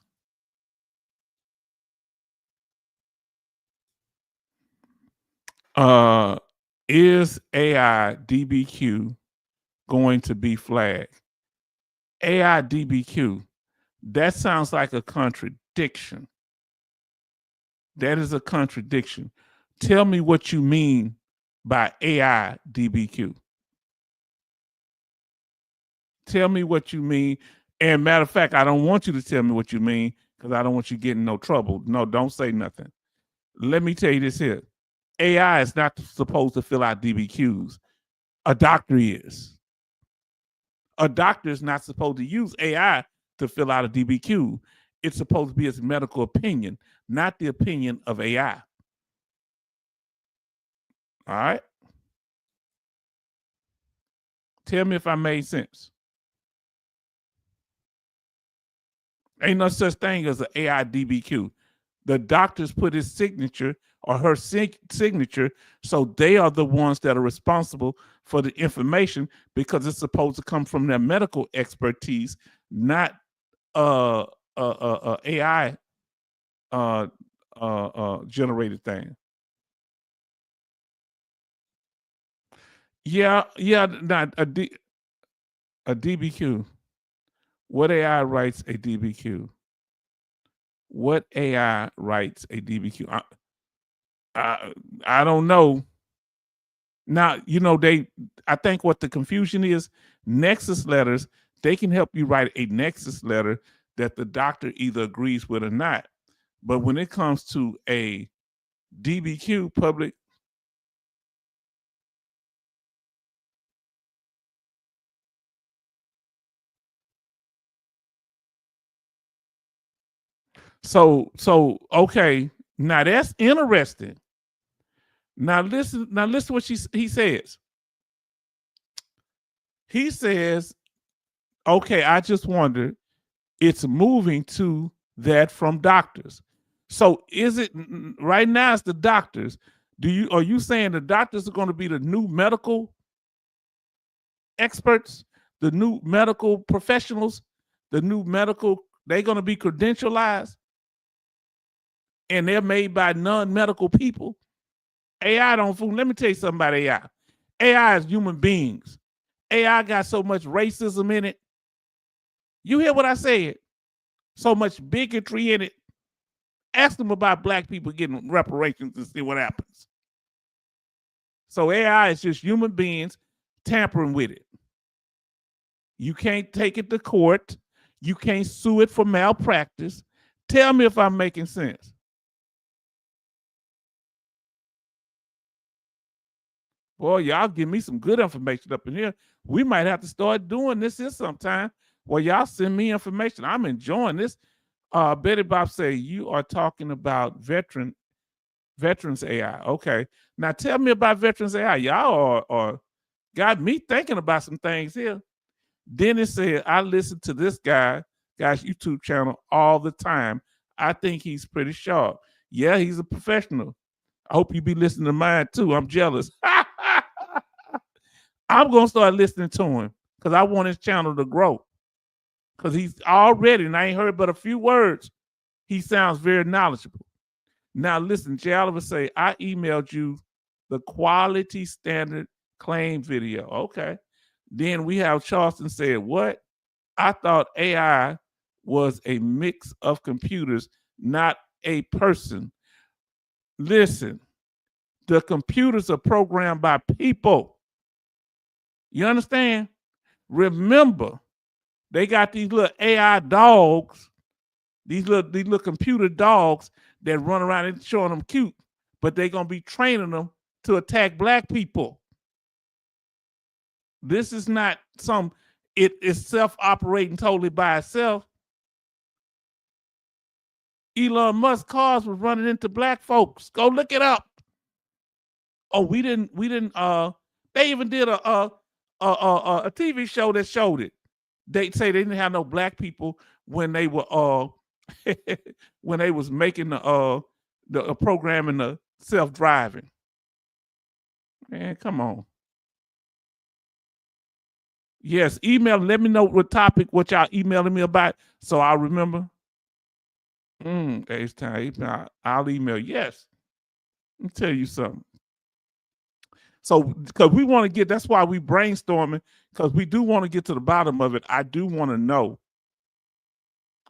is AI DBQ going to be flagged? AI DBQ, that sounds like a contradiction. That is a contradiction. Tell me what you mean by AI DBQ. Tell me what you mean. And matter of fact, I don't want you to tell me what you mean because I don't want you getting no trouble. No, don't say nothing. Let me tell you this here. AI is not supposed to fill out DBQs. A doctor is. A doctor is not supposed to use AI to fill out a DBQ. It's supposed to be his medical opinion, not the opinion of AI. All right? Tell me if I made sense. Ain't no such thing as an AI DBQ. The doctors put his signature or her signature, so they are the ones that are responsible for the information because it's supposed to come from their medical expertise, not AI generated thing. Yeah, not a DBQ. What AI writes a DBQ? What AI writes a DBQ? I don't know. Now, I think what the confusion is, nexus letters, they can help you write a nexus letter that the doctor either agrees with or not. But when it comes to a DBQ, public, so okay, now that's interesting. Now listen what he says. He says, okay, I just wondered, it's moving to that from doctors. So is it right now? It's the doctors. Are you saying the doctors are going to be the new medical experts, the new medical professionals, they're going to be credentialized, and they're made by non-medical people? AI don't fool. Let me tell you something about AI. AI is human beings. AI got so much racism in it. You hear what I said? So much bigotry in it. Ask them about black people getting reparations and see what happens. So AI is just human beings tampering with it. You can't take it to court. You can't sue it for malpractice. Tell me if I'm making sense. Boy, y'all give me some good information up in here. We might have to start doing this here sometime. Well, y'all send me information. I'm enjoying this. Betty Bob say you are talking about veterans AI. Okay. Now tell me about veterans AI. Y'all are got me thinking about some things here. Dennis said, I listen to this guy's YouTube channel all the time. I think he's pretty sharp. Yeah, he's a professional. I hope you be listening to mine too. I'm jealous. I'm going to start listening to him because I want his channel to grow. Because he's already, and I ain't heard but a few words, he sounds very knowledgeable. Now listen, Jay Oliver say, I emailed you the quality standard claim video. Okay. Then we have Charleston said, what? I thought AI was a mix of computers, not a person. Listen, the computers are programmed by people. You understand? Remember, they got these little AI dogs, these little computer dogs that run around and showing them cute, but they're going to be training them to attack black people. This is not it is self-operating totally by itself. Elon Musk cars was running into black folks. Go look it up. Oh, we didn't, they even did a TV show that showed it. They say they didn't have no black people when they were when they was making the programming the self-driving. Man, come on. Yes, email. Let me know what topic, what y'all emailing me about, so I'll remember. It's time. I'll email. Yes. Let me tell you something. So, because we want to get, that's why we brainstorming, because we do want to get to the bottom of it. I do want to know.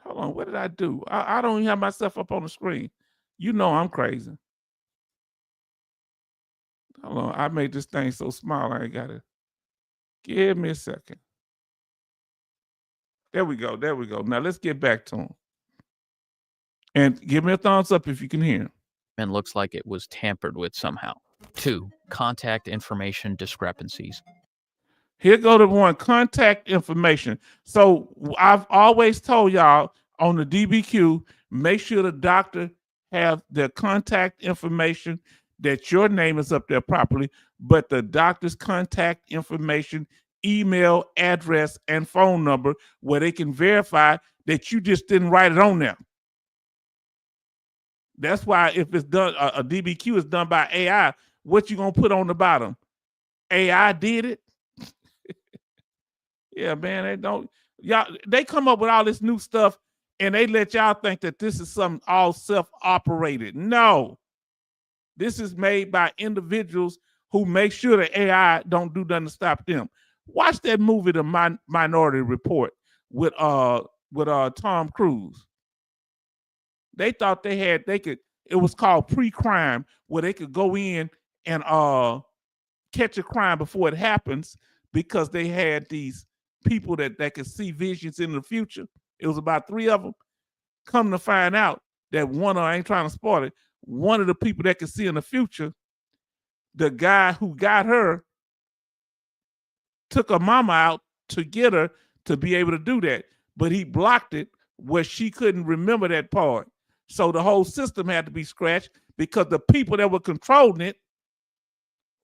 Hold on, what did I do? I don't even have myself up on the screen. You know I'm crazy. Hold on, I made this thing so small, I ain't got it. Give me a second. There we go. Now let's get back to him. And give me a thumbs up if you can hear him. And looks like it was tampered with somehow. 2. Contact information discrepancies. Here go the one, contact information. So I've always told y'all on the DBQ, make sure the doctor have their contact information, that your name is up there properly, but the doctor's contact information, email, address, and phone number, where they can verify that you just didn't write it on there. That's why if it's done, a DBQ is done by AI, what you gonna put on the bottom? AI did it? Yeah, man, they don't. Y'all, they come up with all this new stuff and they let y'all think that this is something all self-operated. No, this is made by individuals who make sure the AI don't do nothing to stop them. Watch that movie, The Minority Report, with Tom Cruise. They thought they could. It was called pre-crime, where they could go in and catch a crime before it happens, because they had these people that could see visions in the future. It was about 3 of them. Come to find out that one, I ain't trying to spoil it, one of the people that could see in the future, the guy who got her took her mama out to get her to be able to do that, but he blocked it where she couldn't remember that part. So the whole system had to be scratched, because the people that were controlling it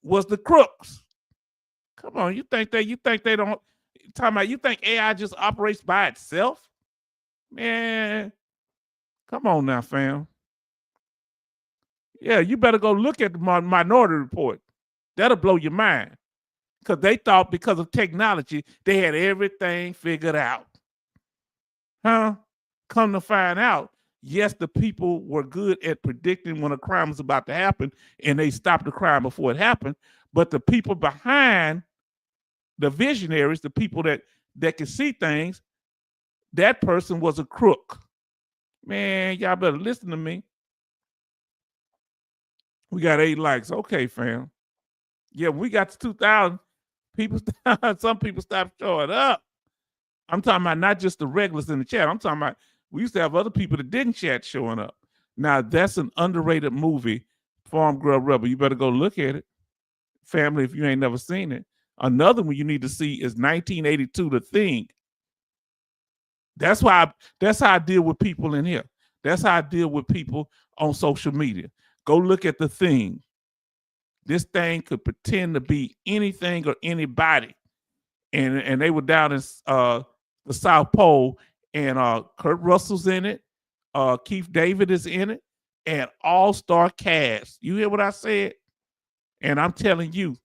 was the crooks. Come on, you think they don't talking about, you think AI just operates by itself? Man, come on now, fam. Yeah, you better go look at the Minority Report. That'll blow your mind. Because they thought because of technology, they had everything figured out. Huh? Come to find out, yes, the people were good at predicting when a crime was about to happen, and they stopped the crime before it happened. But the people behind, the visionaries, the people that can see things, that person was a crook. Man, y'all better listen to me. We got 8 likes. Okay, fam. Yeah, we got to 2,000. Some people stopped showing up. I'm talking about not just the regulars in the chat. I'm talking about, we used to have other people that didn't chat showing up. Now, that's an underrated movie, Farm Grub Rebel. You better go look at it, family, if you ain't never seen it. Another one you need to see is 1982, The Thing. That's how I deal with people in here. That's how I deal with people on social media. Go look at The Thing. This thing could pretend to be anything or anybody. And they were down in the South Pole, and Kurt Russell's in it. Keith David is in it, and all-star cast. You hear what I said? And I'm telling you,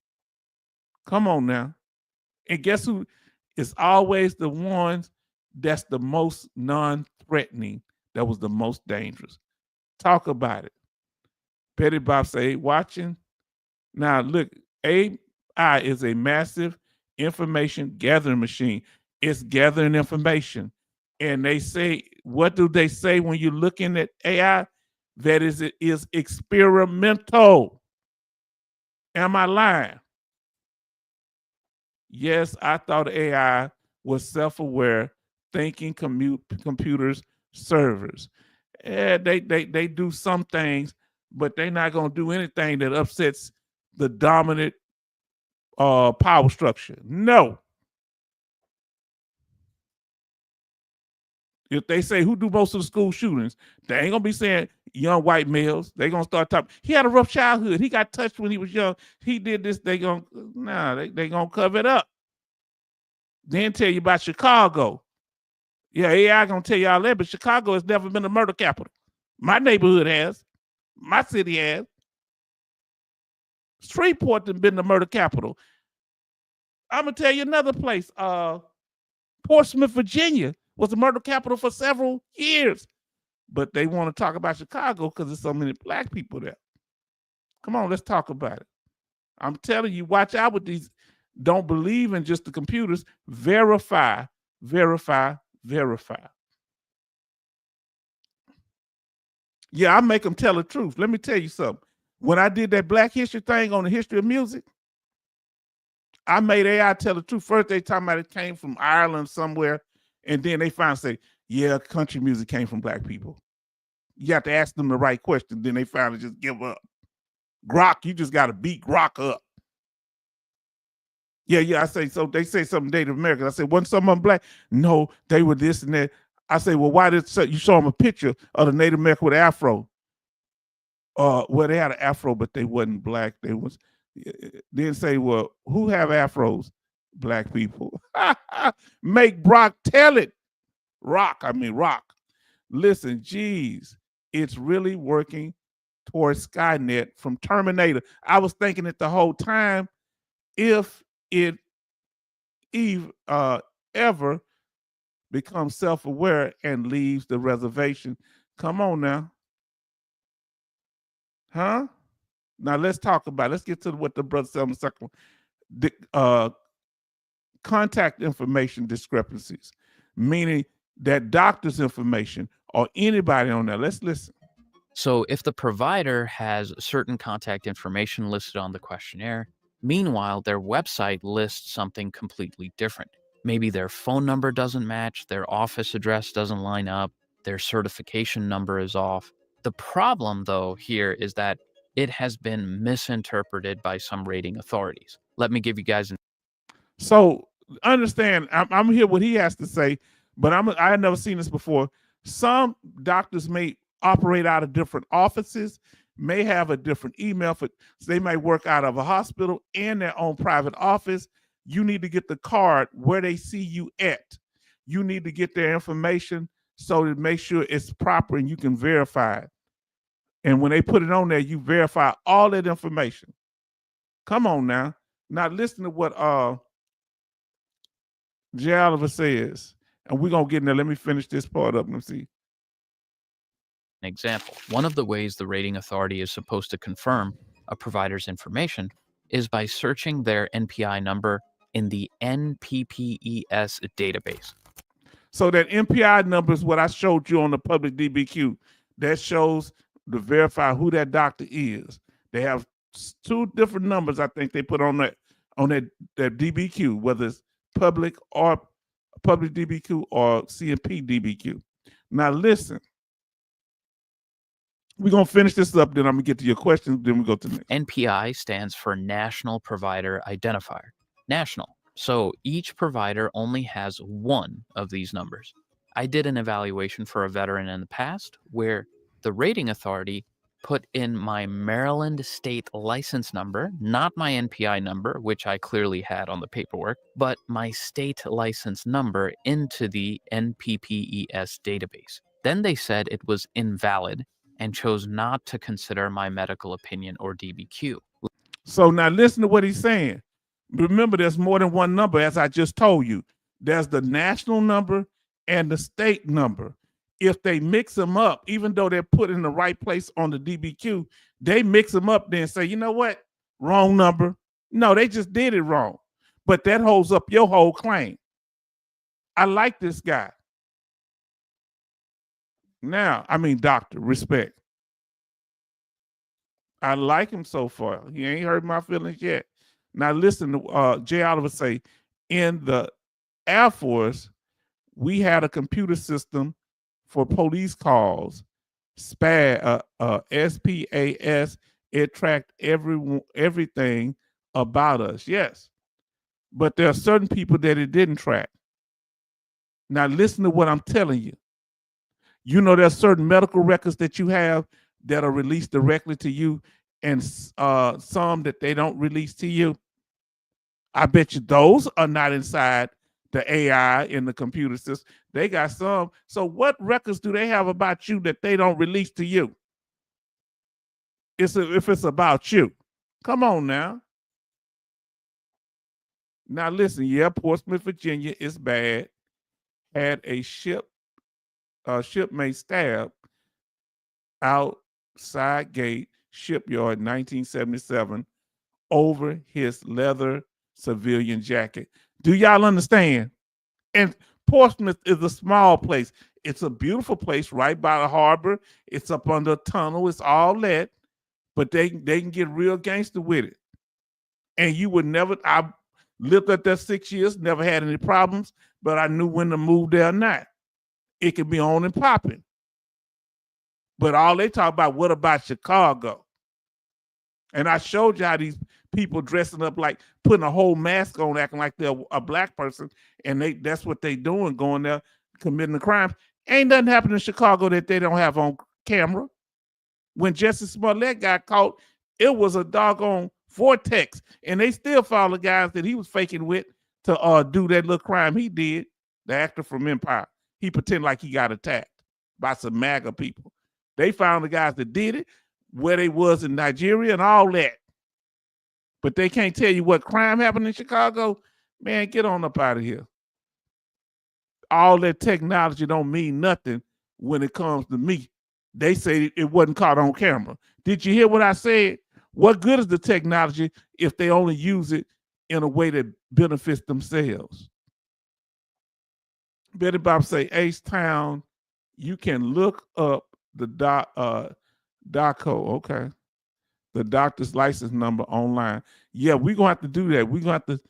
come on now. And guess who is always the ones that's the most non-threatening, that was the most dangerous? Talk about it. Betty Bob say, watching. Now, look, AI is a massive information gathering machine. It's gathering information. And they say, what do they say when you're looking at AI? That it is experimental. Am I lying? Yes, I thought AI was self-aware, thinking computers, servers. They do some things, but they're not going to do anything that upsets the dominant power structure. No. If they say who do most of the school shootings, they ain't gonna be saying young white males. They gonna start talking. He had a rough childhood. He got touched when he was young. He did this. They gonna cover it up. Then tell you about Chicago. Yeah, AI gonna tell y'all that, but Chicago has never been a murder capital. My neighborhood has. My city has. Shreveport has been the murder capital. I'm gonna tell you another place. Portsmouth, Virginia was the murder capital for several years. But they want to talk about Chicago because there's so many black people there. Come on, let's talk about it. I'm telling you, watch out with these. Don't believe in just the computers. Verify, verify, verify. Yeah, I make them tell the truth. Let me tell you something. When I did that Black History thing on the history of music, I made AI tell the truth. First, they talking about it came from Ireland somewhere, and then they finally say, yeah, country music came from black people. You have to ask them the right question. Then they finally just give up. Grok, you just got to beat Grok up. Yeah. I say, so they say something Native American. I say, wasn't someone black? No, they were this and that. I say, well, why did you show them a picture of the Native American with an afro? Well, they had an afro, but they wasn't black. They was then say, well, who have afros? Black people. Make Brock tell it. Rock. Listen, geez, it's really working towards Skynet from Terminator. I was thinking it the whole time. If it ever becomes self-aware and leaves the reservation, come on now. Huh? Now let's talk about it. Let's get to what the brother said on the second one. Contact information discrepancies, meaning that doctor's information or anybody on there. Let's listen. So if the provider has certain contact information listed on the questionnaire, meanwhile, their website lists something completely different. Maybe their phone number doesn't match, their office address doesn't line up, their certification number is off. The problem, though, here is that it has been misinterpreted by some rating authorities. Let me give you guys an. So understand, I'm hear what he has to say, but I had never seen this before. Some doctors may operate out of different offices, may have a different email so they might work out of a hospital and their own private office. You need to get the card where they see you at. You need to get their information so to make sure it's proper and you can verify it. And when they put it on there, you verify all that information. Come on now. Now listen to what Jay Oliver says. And we're going to get in there. Let me finish this part up. Let me see. An example. One of the ways the rating authority is supposed to confirm a provider's information is by searching their NPI number in the NPPES database. So that NPI number is what I showed you on the public DBQ. That shows to verify who that doctor is. They have two different numbers I think they put on that DBQ, whether it's public DBQ or CMP DBQ. Now listen. We're going to finish this up, then I'm going to get to your questions, then we go to the next. NPI stands for National Provider Identifier. National. So each provider only has one of these numbers. I did an evaluation for a veteran in the past where the rating authority put in my Maryland state license number, not my NPI number, which I clearly had on the paperwork, but my state license number into the NPPES database. Then they said it was invalid and chose not to consider my medical opinion or DBQ. So now listen to what he's saying. Remember, there's more than one number, as I just told you. There's the national number and the state number. If they mix them up, even though they're put in the right place on the DBQ, they mix them up then say, you know what? Wrong number. No, they just did it wrong. But that holds up your whole claim. I like this guy. Now, doctor, respect. I like him so far. He ain't hurt my feelings yet. Now listen to Jay Oliver say, in the Air Force, we had a computer system for police calls, SPAS. It tracked everything about us. Yes, but there are certain people that it didn't track. Now listen to what I'm telling you. You know, there's certain medical records that you have that are released directly to you, and some that they don't release to you. I bet you those are not inside the AI in the computer system. They got some. So what records do they have about you that they don't release to you? If it's about you. Come on now. Now listen, yeah, Portsmouth, Virginia is bad. Had a shipmate stabbed outside gate shipyard in 1977 over his leather civilian jacket. Do y'all understand? And Portsmouth is a small place. It's a beautiful place right by the harbor. It's up under a tunnel. It's all that, but they can get real gangster with it. And you would never. I lived up there 6 years, never had any problems, but I knew when to move there or not. It could be on and popping. But all they talk about, what about Chicago? And I showed you how these people dressing up like putting a whole mask on, acting like they're a black person, and that's what they doing, going there committing the crimes. Ain't nothing happened in Chicago that they don't have on camera. When Jesse Smollett got caught, it was a doggone vortex, and they still found the guys that he was faking with to do that little crime he did. The actor from Empire, he pretended like he got attacked by some MAGA people. They found the guys that did it, where they was in Nigeria and all that. But they can't tell you what crime happened in Chicago. Man, get on up out of here. All that technology don't mean nothing when it comes to me. They say it wasn't caught on camera. Did you hear what I said? What good is the technology if they only use it in a way that benefits themselves? Betty Bob say, H-Town, you can look up the DACO, okay, the doctor's license number online. Yeah, we're going to have to do that. We're going to have to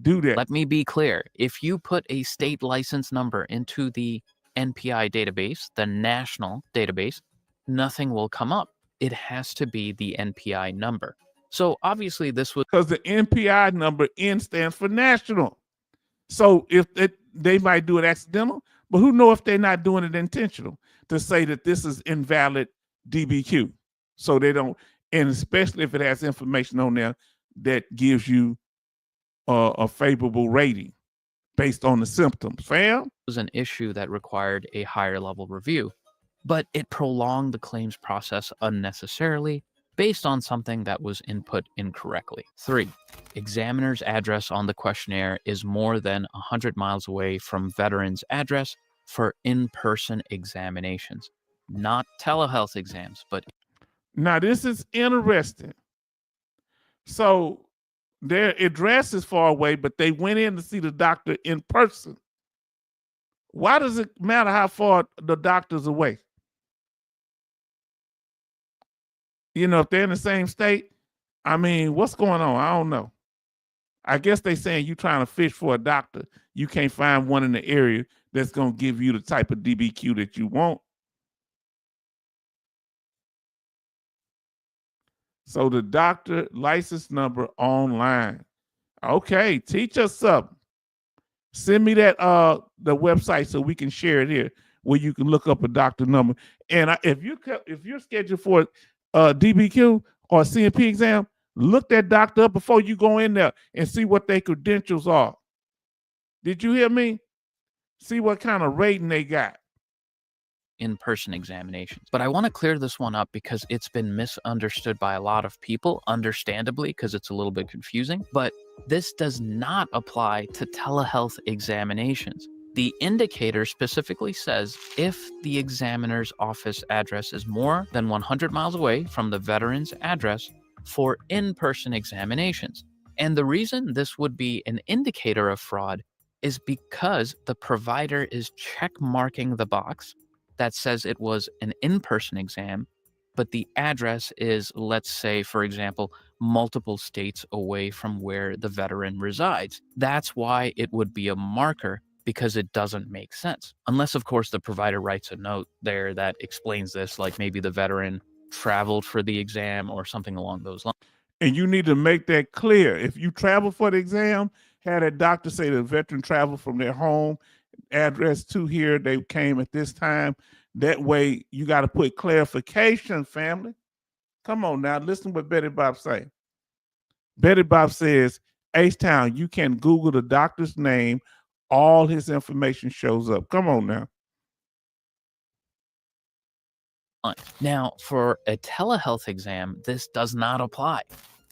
do that. Let me be clear. If you put a state license number into the NPI database, the national database, nothing will come up. It has to be the NPI number. So obviously this was because the NPI number N stands for national. So if they might do it accidental, but who know if they're not doing it intentional to say that this is invalid DBQ. So they don't, and especially if it has information on there that gives you a favorable rating based on the symptoms. Fam? was an issue that required a higher level review, but it prolonged the claims process unnecessarily based on something that was input incorrectly. 3. Examiner's address on the questionnaire is more than 100 miles away from veteran's address for in-person examinations, not telehealth exams, but... Now, this is interesting. So their address is far away, but they went in to see the doctor in person. Why does it matter how far the doctor's away? You know, if they're in the same state, I mean, what's going on? I don't know. I guess they saying you trying to fish for a doctor. You can't find one in the area that's going to give you the type of DBQ that you want. So the doctor license number online. Okay, teach us something. Send me that the website so we can share it here, where you can look up a doctor number. And if you're scheduled for DBQ or CMP exam, look that doctor up before you go in there and see what their credentials are. Did you hear me? See what kind of rating they got. In-person examinations. But I want to clear this one up because it's been misunderstood by a lot of people, understandably, because it's a little bit confusing. But this does not apply to telehealth examinations. The indicator specifically says if the examiner's office address is more than 100 miles away from the veteran's address for in-person examinations. And the reason this would be an indicator of fraud is because the provider is check marking the box that says it was an in-person exam, but the address is, let's say, for example, multiple states away from where the veteran resides. That's why it would be a marker, because it doesn't make sense. Unless, of course, the provider writes a note there that explains this, like maybe the veteran traveled for the exam or something along those lines. And you need to make that clear. If you travel for the exam, have a doctor say the veteran traveled from their home address to here, they came at this time. That way you got to put clarification, family. Come on now, listen to what Betty Bob say. Betty Bob says, H-Town, you can Google the doctor's name, all his information shows up. Come on now. Now, for a telehealth exam, this does not apply.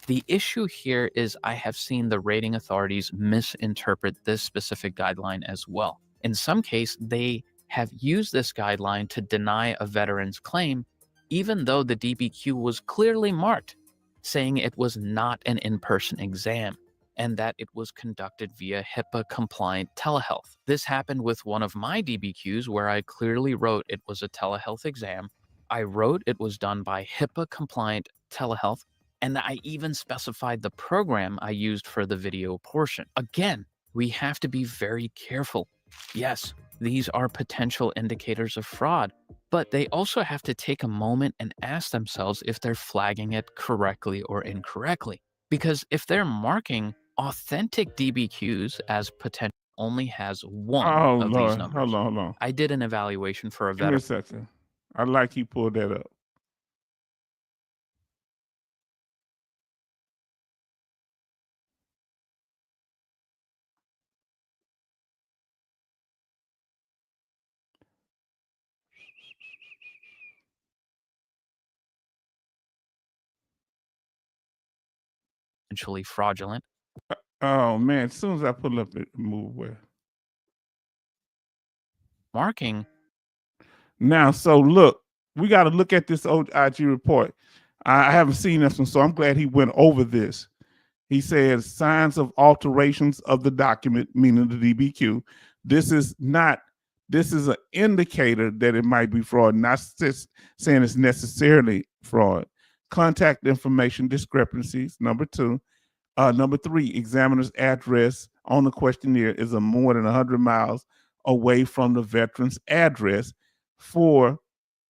The issue here is I have seen the rating authorities misinterpret this specific guideline as well. In some case, they have used this guideline to deny a veteran's claim, even though the DBQ was clearly marked, saying it was not an in-person exam and that it was conducted via HIPAA-compliant telehealth. This happened with one of my DBQs where I clearly wrote it was a telehealth exam. I wrote it was done by HIPAA-compliant telehealth, and I even specified the program I used for the video portion. Again, we have to be very careful. Yes, these are potential indicators of fraud, but they also have to take a moment and ask themselves if they're flagging it correctly or incorrectly. Because if they're marking authentic DBQs as potential only has one Oh of these Lord, numbers. hold on. I did an evaluation for a Give me a veteran. second. I like you pulled that up. Potentially fraudulent. Oh man, as soon as I pull up, it move away. Marking. Now, so look, we got to look at this IG report. I haven't seen this one, so I'm glad he went over this. He says signs of alterations of the document, meaning the DBQ. This is an indicator that it might be fraud, not just saying it's necessarily fraud. Contact information discrepancies, number 2. Number 3, examiner's address on the questionnaire is more than 100 miles away from the veteran's address for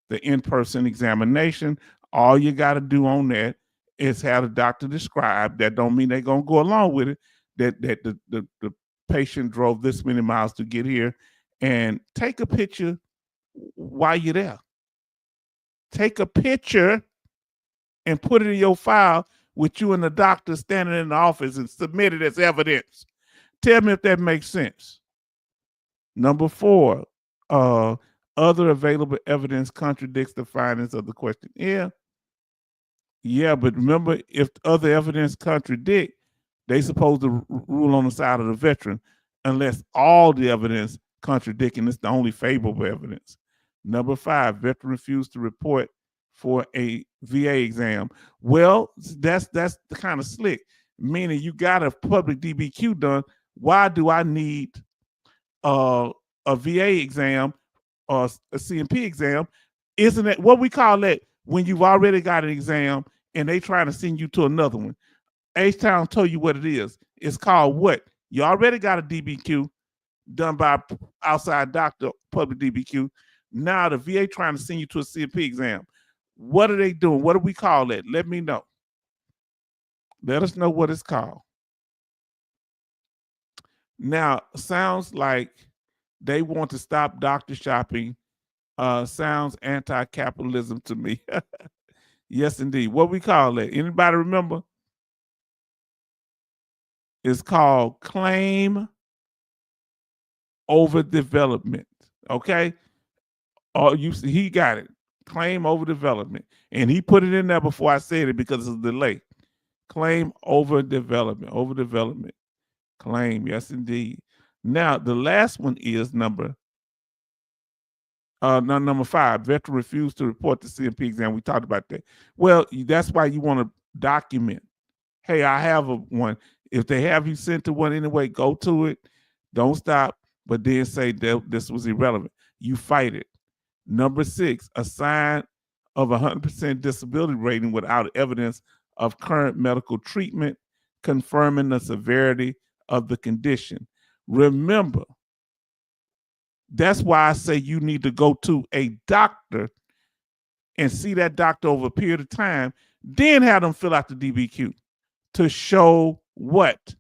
the in-person examination. All you got to do on that is have the doctor describe. That don't mean they're going to go along with it, that the patient drove this many miles to get here, and take a picture while you're there. Take a picture and put it in your file with you and the doctor standing in the office and submit it as evidence. Tell me if that makes sense. Number 4, other available evidence contradicts the findings of the questionnaire. Yeah, but remember, if other evidence contradict, they supposed to rule on the side of the veteran, unless all the evidence contradict, and it's the only favorable evidence. Number 5, veteran refused to report for a VA exam. Well, that's the kind of slick, meaning you got a public DBQ done. Why do I need a VA exam or a CMP exam? Isn't it what we call that when you've already got an exam and they trying to send you to another one? H-Town told you what it is. It's called what? You already got a DBQ done by outside doctor, public DBQ. Now the VA trying to send you to a CMP exam. What are they doing? What do we call that? Let me know. Let us know what it's called. Now, sounds like they want to stop doctor shopping. Sounds anti-capitalism to me. Yes, indeed. What we call it? Anybody remember? It's called claim over development. Okay. Oh, he got it. Claim over development. And he put it in there before I said it because of the delay. Claim over development. Over development. Claim. Yes, indeed. Now, the last one is number 5. Veteran refused to report the CMP exam. We talked about that. Well, that's why you want to document. Hey, I have one. If they have you sent to one anyway, go to it. Don't stop, but then say that this was irrelevant. You fight it. Number 6, a sign of 100% disability rating without evidence of current medical treatment confirming the severity of the condition. Remember, that's why I say you need to go to a doctor and see that doctor over a period of time, then have them fill out the DBQ to show what?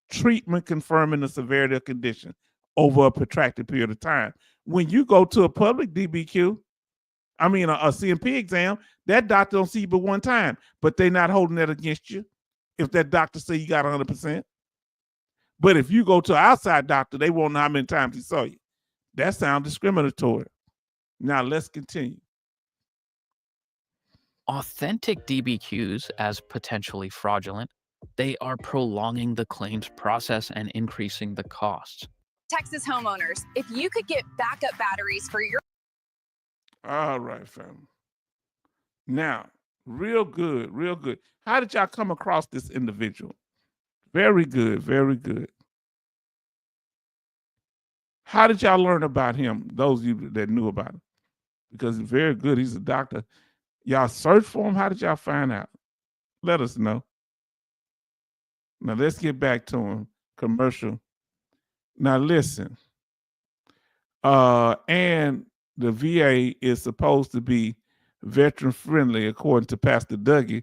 Treatment confirming the severity of condition over a protracted period of time. When you go to a public DBQ, a CMP exam, that doctor don't see you but one time, but they're not holding that against you if that doctor say you got 100%. But if you go to an outside doctor, they won't know how many times he saw you. That sounds discriminatory. Now let's continue. Authentic DBQs as potentially fraudulent. They are prolonging the claims process and increasing the costs. Texas homeowners, if you could get backup batteries for your... All right, family. Now, real good, real good. How did y'all come across this individual? Very good, very good. How did y'all learn about him, those of you that knew about him? Because he's very good. He's a doctor. Y'all search for him? How did y'all find out? Let us know. Now, let's get back to him. Commercial. Now, listen. And the VA is supposed to be veteran friendly, according to Pastor Dougie.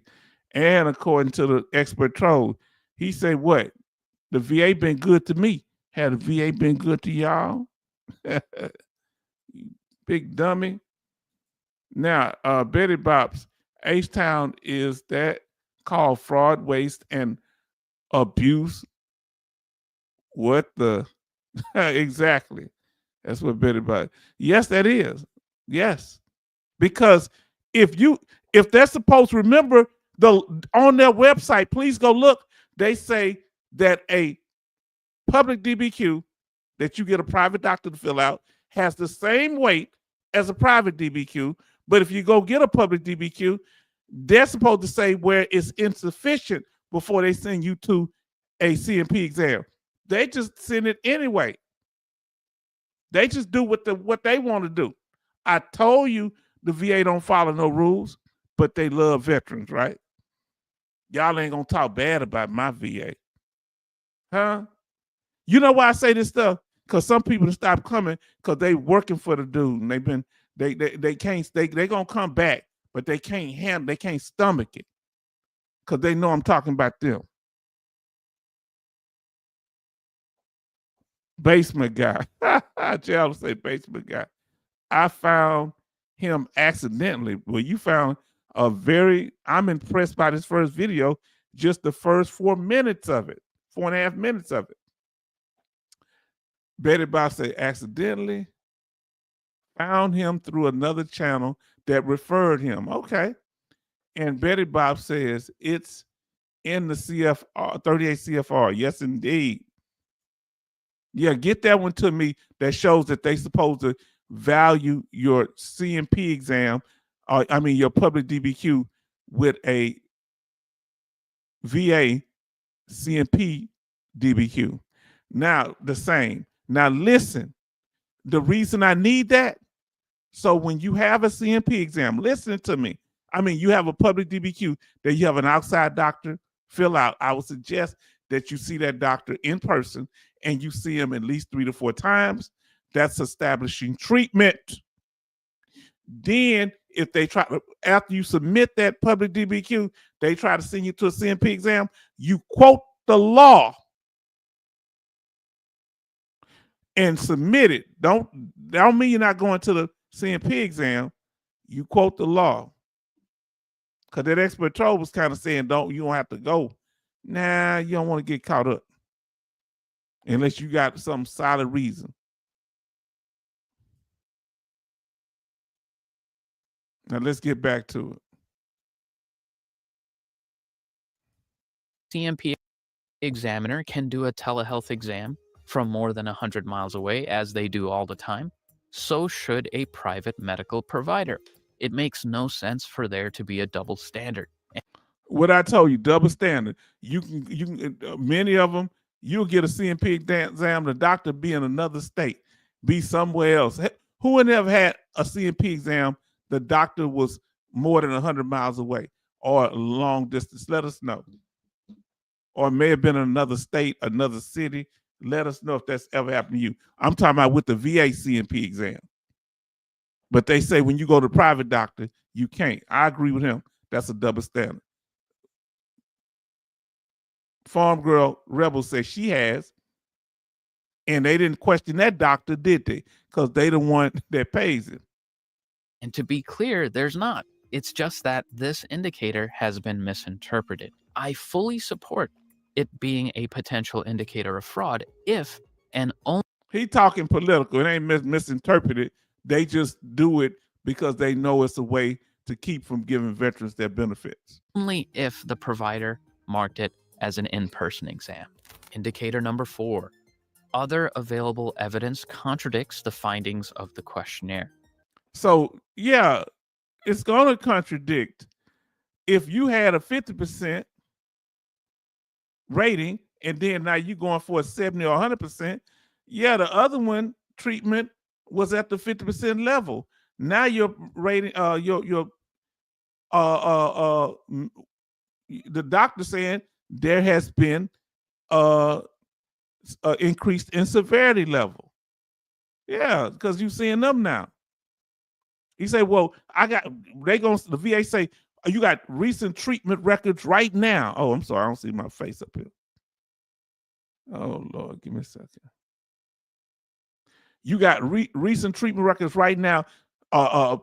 And according to the expert troll, he said, what? The VA been good to me. Had the VA been good to y'all? Big dummy. Now, Betty Bob's H-Town is that called fraud, waste, and abuse. What the? Exactly. That's what Betty Bob. Yes, that is. Yes. Because if they're supposed to remember on their website, please go look. They say that a public DBQ that you get a private doctor to fill out has the same weight as a private DBQ. But if you go get a public DBQ, they're supposed to say where it's insufficient before they send you to a CMP exam. They just send it anyway. They just do what they want to do. I told you the VA don't follow no rules, but they love veterans, right? Y'all ain't gonna talk bad about my VA. Huh? You know why I say this stuff? Because some people stop coming because they working for the dude and they gonna come back, but they can't stomach it. Because they know I'm talking about them. Basement guy. I'll say basement guy. I found him accidentally. Well, you found I'm impressed by this first video, just the first 4 minutes of it, 4.5 minutes of it. Betty Bob said, accidentally found him through another channel that referred him. Okay. And Betty Bob says, it's in the CFR, 38 CFR. Yes, indeed. Yeah, get that one to me that shows that they supposed to value your CMP exam, your public DBQ with a VA CMP DBQ. Now, the same. Now, listen, the reason I need that, so when you have a CMP exam, listen to me. You have a public DBQ that you have an outside doctor fill out. I would suggest that you see that doctor in person and you see him at least 3 to 4 times. That's establishing treatment. Then if they after you submit that public DBQ, they try to send you to a CMP exam, you quote the law and submit it. Don't mean you're not going to the CMP exam. You quote the law. Because that expert troll was kind of saying, you don't have to go. Nah, you don't want to get caught up. Unless you got some solid reason. Now let's get back to it. CMP examiner can do a telehealth exam from more than 100 miles away, as they do all the time. So should a private medical provider. It makes no sense for there to be a double standard. What I told you, double standard. You can many of them, you'll get a CMP exam, the doctor be in another state, be somewhere else. Who would have had a CMP exam, the doctor was more than 100 miles away or long distance? Let us know. Or it may have been in another state, another city. Let us know if that's ever happened to you. I'm talking about with the VA CMP exam. But they say when you go to private doctor, you can't. I agree with him. That's a double standard. Farm Girl Rebel says she has. And they didn't question that doctor, did they? Because they the one that pays it. And to be clear, there's not. It's just that this indicator has been misinterpreted. I fully support it being a potential indicator of fraud if and only... He talking political. It ain't misinterpreted. They just do it because they know it's a way to keep from giving veterans their benefits. Only if the provider marked it as an in-person exam. Indicator number 4. Other available evidence contradicts the findings of the questionnaire. So, yeah, it's going to contradict. If you had a 50% rating and then now you're going for a 70 or 100%, yeah, the other one, treatment, was at the 50% level. Now you're rating, the doctor saying there has been increased in severity level. Yeah, because you're seeing them now. He say, well, the VA say, You got recent treatment records right now. Oh, I'm sorry, I don't see my face up here. Oh Lord, give me a second. You got recent treatment records right now, a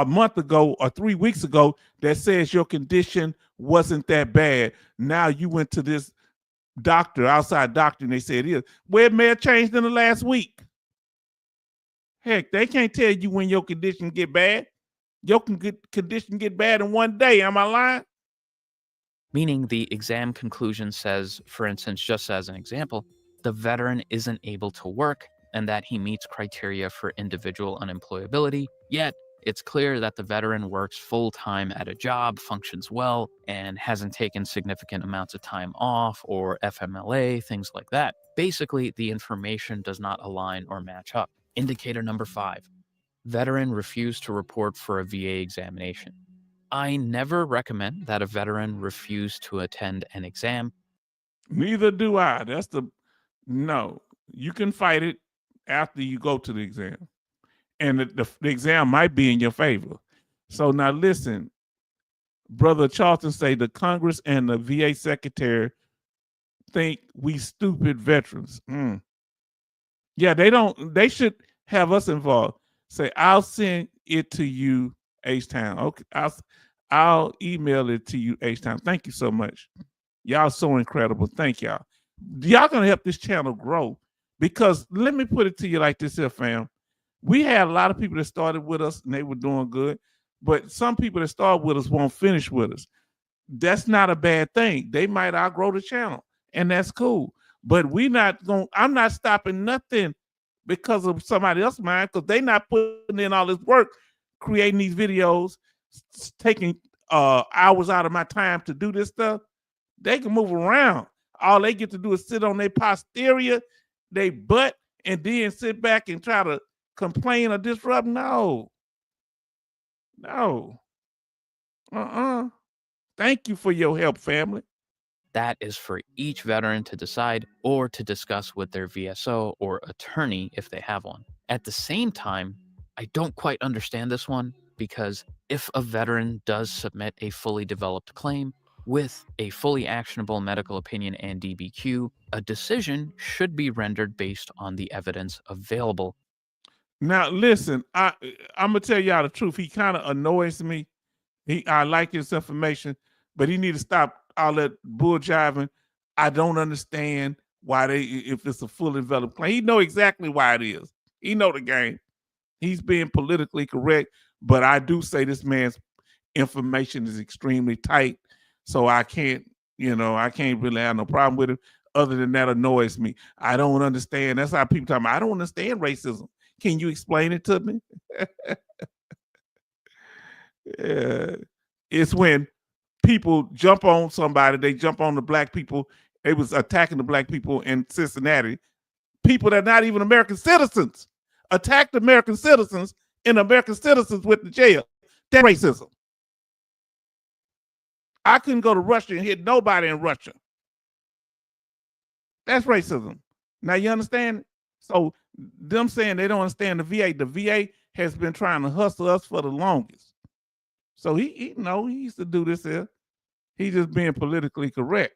month ago or 3 weeks ago, that says your condition wasn't that bad. Now you went to this doctor, outside doctor, and they said it is. Well, it may have changed in the last week. Heck, they can't tell you when your condition get bad. Your condition get bad in one day. Am I lying? Meaning the exam conclusion says, for instance, just as an example, the veteran isn't able to work and that he meets criteria for individual unemployability, yet it's clear that the veteran works full-time at a job, functions well, and hasn't taken significant amounts of time off or FMLA, things like that. Basically, the information does not align or match up. Indicator number 5, veteran refused to report for a VA examination. I never recommend that a veteran refuse to attend an exam. Neither do I. No. You can fight it after you go to the exam. And the exam might be in your favor. So now listen, Brother Charlton say the Congress and the VA secretary think we stupid veterans. Yeah, they should have us involved. Say, I'll send it to you, H-Town. Okay, I'll email it to you, H-Town. Thank you so much. Y'all so incredible. Thank y'all. Y'all gonna help this channel grow. Because let me put it to you like this here, fam. We had a lot of people that started with us and they were doing good, but some people that started with us won't finish with us. That's not a bad thing. They might outgrow the channel, and that's cool. But I'm not stopping nothing because of somebody else's mind, because they not putting in all this work, creating these videos, taking hours out of my time to do this stuff. They can move around. All they get to do is sit on their posterior, they butt, and then sit back and try to complain or disrupt. No. Thank you for your help, family. That is for each veteran to decide or to discuss with their VSO or attorney if they have one. At the same time, I don't quite understand this one, because if a veteran does submit a fully developed claim with a fully actionable medical opinion and DBQ, a decision should be rendered based on the evidence available. Now, listen, I'm going to tell y'all the truth. He kind of annoys me. I like his information, but he need to stop all that bull jiving. I don't understand why if it's a fully developed claim. He know exactly why it is. He know the game. He's being politically correct, but I do say this man's information is extremely tight, so I can't really have no problem with it. Other than that, annoys me. I don't understand. That's how people talk about, I don't understand racism. Can you explain it to me? Yeah. It's when people jump on somebody, they jump on the black people. They was attacking the black people in Cincinnati. People that are not even American citizens attacked American citizens, and American citizens went to jail. That's racism. I couldn't go to Russia and hit nobody in Russia. That's racism. Now you understand? So them saying they don't understand the VA has been trying to hustle us for the longest. So he used to do this here. He's just being politically correct.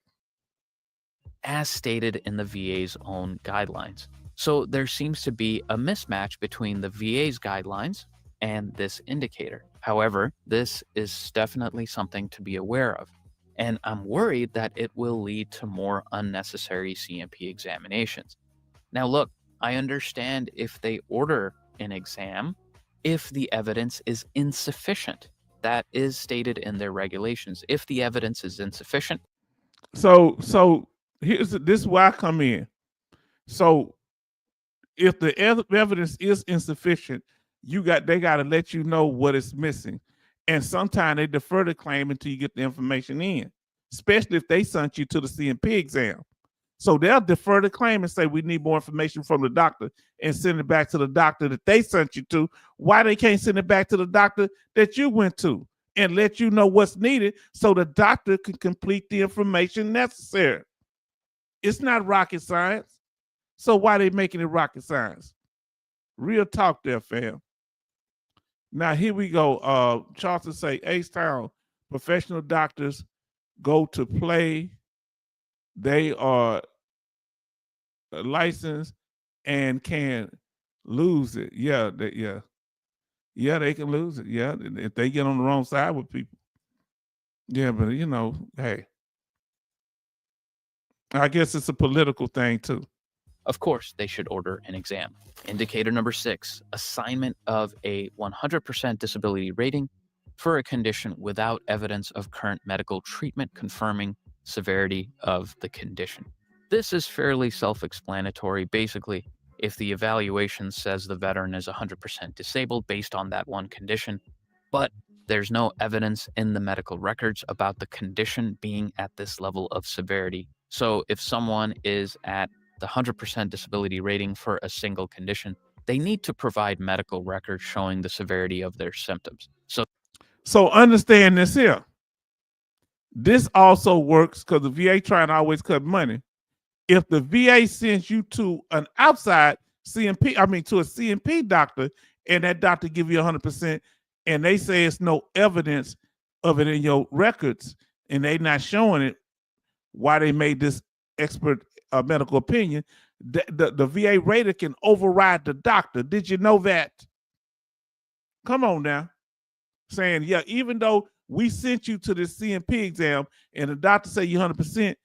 As stated in the VA's own guidelines. So there seems to be a mismatch between the VA's guidelines and this indicator. However, this is definitely something to be aware of. And I'm worried that it will lead to more unnecessary CMP examinations. Now look, I understand if they order an exam, if the evidence is insufficient. That is stated in their regulations. If the evidence is insufficient. So this is where I come in. So if the evidence is insufficient, they got to let you know what is missing. And sometimes they defer the claim until you get the information in, especially if they sent you to the CMP exam. So they'll defer the claim and say, we need more information from the doctor, and send it back to the doctor that they sent you to. Why they can't send it back to the doctor that you went to and let you know what's needed so the doctor can complete the information necessary? It's not rocket science. So why they making it rocket science? Real talk there, fam. Now here we go. Charlton say, H-Town, Professional doctors go to play. They are licensed and can lose it. Yeah, they can lose it. Yeah, if they get on the wrong side with people. Yeah, but hey, I guess it's a political thing too. Of course, they should order an exam. Indicator number 6, assignment of a 100% disability rating for a condition without evidence of current medical treatment confirming severity of the condition. This is fairly self-explanatory. Basically, if the evaluation says the veteran is 100% disabled based on that one condition, but there's no evidence in the medical records about the condition being at this level of severity. So if someone is at the 100% disability rating for a single condition, they need to provide medical records showing the severity of their symptoms. So understand this here. This also works because the VA trying to always cut money. If the VA sends you to an outside CMP, to a CMP doctor, and that doctor give you 100%, and they say it's no evidence of it in your records, and they not showing it, why they made this expert medical opinion, the VA rater can override the doctor. Did you know that? Come on now. Saying, yeah, even though we sent you to this CMP exam and the doctor say you're 100%,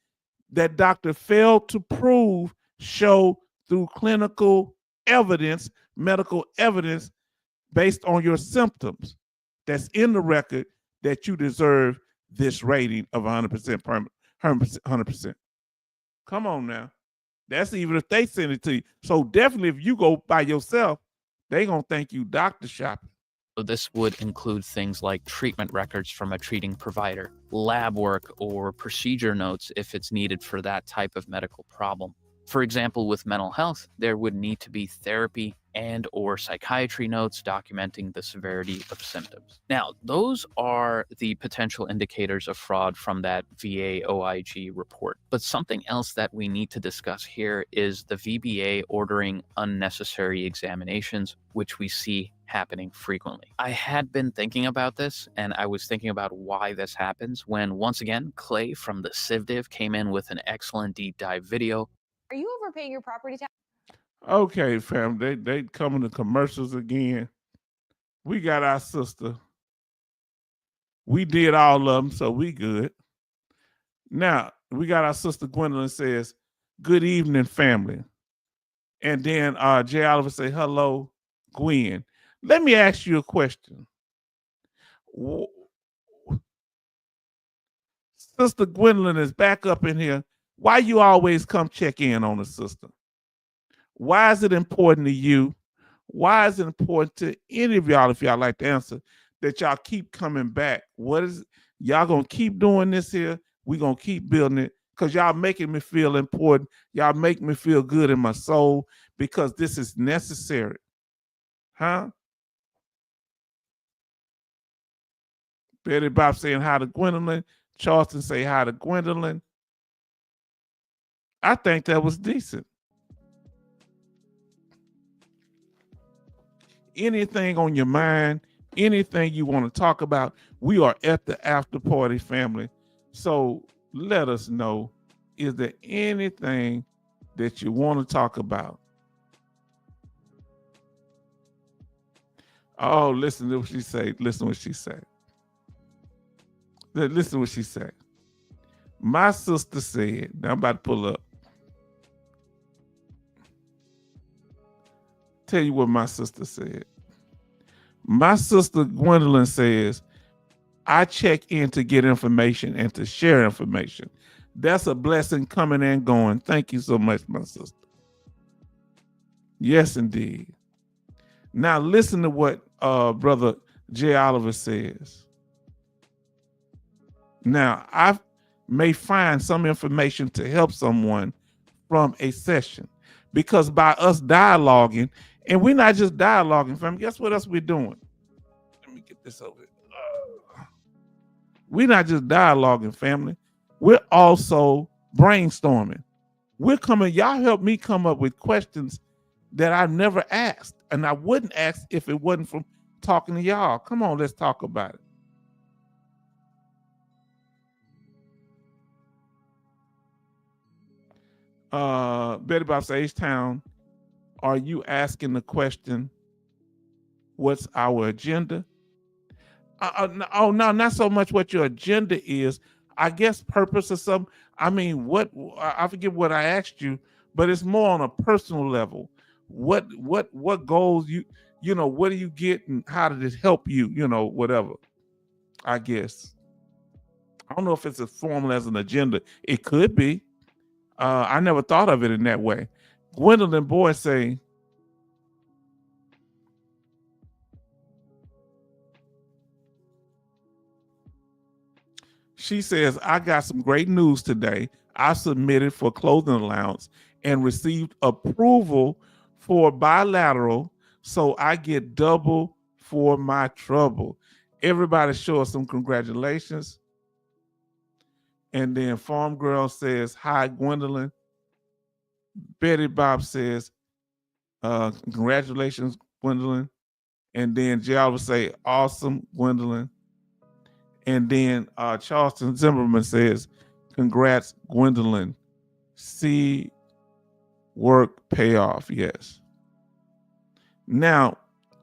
that doctor failed to show through clinical evidence, medical evidence based on your symptoms that's in the record that you deserve this rating of 100%. 100%. Come on now. That's even if they send it to you. So definitely if you go by yourself, they gonna think you doctor shopping. So this would include things like treatment records from a treating provider, lab work, or procedure notes if it's needed for that type of medical problem. For example, with mental health, there would need to be therapy and or psychiatry notes documenting the severity of symptoms. Now, those are the potential indicators of fraud from that VA OIG report. But something else that we need to discuss here is the VBA ordering unnecessary examinations, which we see happening frequently. I had been thinking about this, and I was thinking about why this happens when, once again, Clay from the CivDiv came in with an excellent deep dive video. Are you overpaying your property tax? Okay, fam, they coming to commercials again. We got our sister. We did all of them, so we good. Now, we got our sister Gwendolyn says, good evening, family. And then Jay Oliver say, hello, Gwen. Let me ask you a question. Sister Gwendolyn is back up in here. Why you always come check in on the sister? Why is it important to you? Why is it important to any of y'all, if y'all like to answer, that y'all keep coming back? What is y'all gonna keep doing this here? We're gonna keep building it because y'all making me feel important. Y'all make me feel good in my soul because this is necessary. Huh? Betty Bob saying hi to Gwendolyn. Charleston say hi to Gwendolyn. I think that was decent. Anything on your mind, anything you want to talk about, we are at the after party, family. So let us know, is there anything that you want to talk about? Oh, listen to what she said. Listen to what she said. Listen to what she said. My sister said, now I'm about to pull up. Tell you what my sister said. My sister Gwendolyn says, I check in to get information and to share information. That's a blessing coming and going. Thank you so much, my sister. Yes, indeed. Now listen to what Brother Jay Oliver says. Now, I may find some information to help someone from a session because by us dialoguing, and we're not just dialoguing, fam, guess what else we're doing? Let me get this over here. We're not just dialoguing, family. We're also brainstorming. We're coming, y'all help me come up with questions that I've never asked. And I wouldn't ask if it wasn't from talking to y'all. Come on, let's talk about it. Betty Bob says, H-Town, are you asking the question, what's our agenda? Oh, no, not so much what your agenda is. I guess purpose or something. I mean, I forget what I asked you, but it's more on a personal level. What goals you know, what do you get and how did it help you, you know, whatever, I guess. I don't know if it's as formal as an agenda. It could be. I never thought of it in that way. Gwendolyn Boyd say, she says, I got some great news today. I submitted for clothing allowance and received approval for bilateral, so I get double for my trouble. Everybody show us some congratulations. And then Farm Girl says, hi, Gwendolyn. Betty Bob says, congratulations, Gwendolyn. And then Jay will say, awesome, Gwendolyn. And then Charleston Zimmerman says, congrats, Gwendolyn. See work payoff, yes. Now,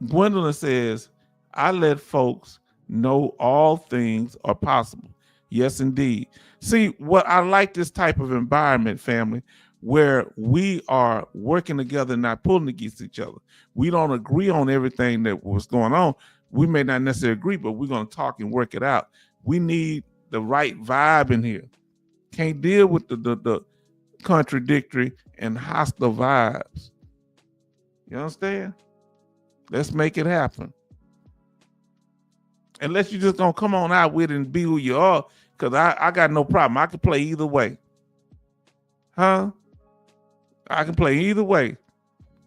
Gwendolyn says, I let folks know all things are possible. Yes, indeed. See, what I like this type of environment, family, where we are working together, not pulling against each other. We don't agree on everything that was going on. We may not necessarily agree, but we're going to talk and work it out. We need the right vibe in here. Can't deal with the contradictory and hostile vibes. You understand? Let's make it happen. Unless you're just going to come on out with it and be who you are, because I got no problem. I can play either way. Huh? I can play either way.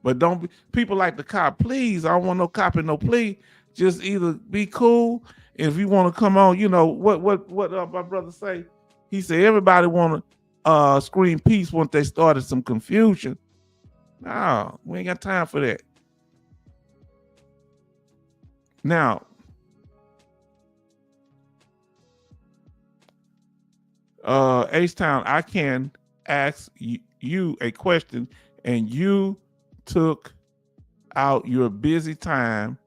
But don't be, people like the cop, please, I don't want no cop and no plea. Just either be cool. If you want to come on, you know, what my brother say? He said, everybody want to scream peace once they started some confusion. No, we ain't got time for that. Now, H-Town, I can ask you a question, and you took out your busy time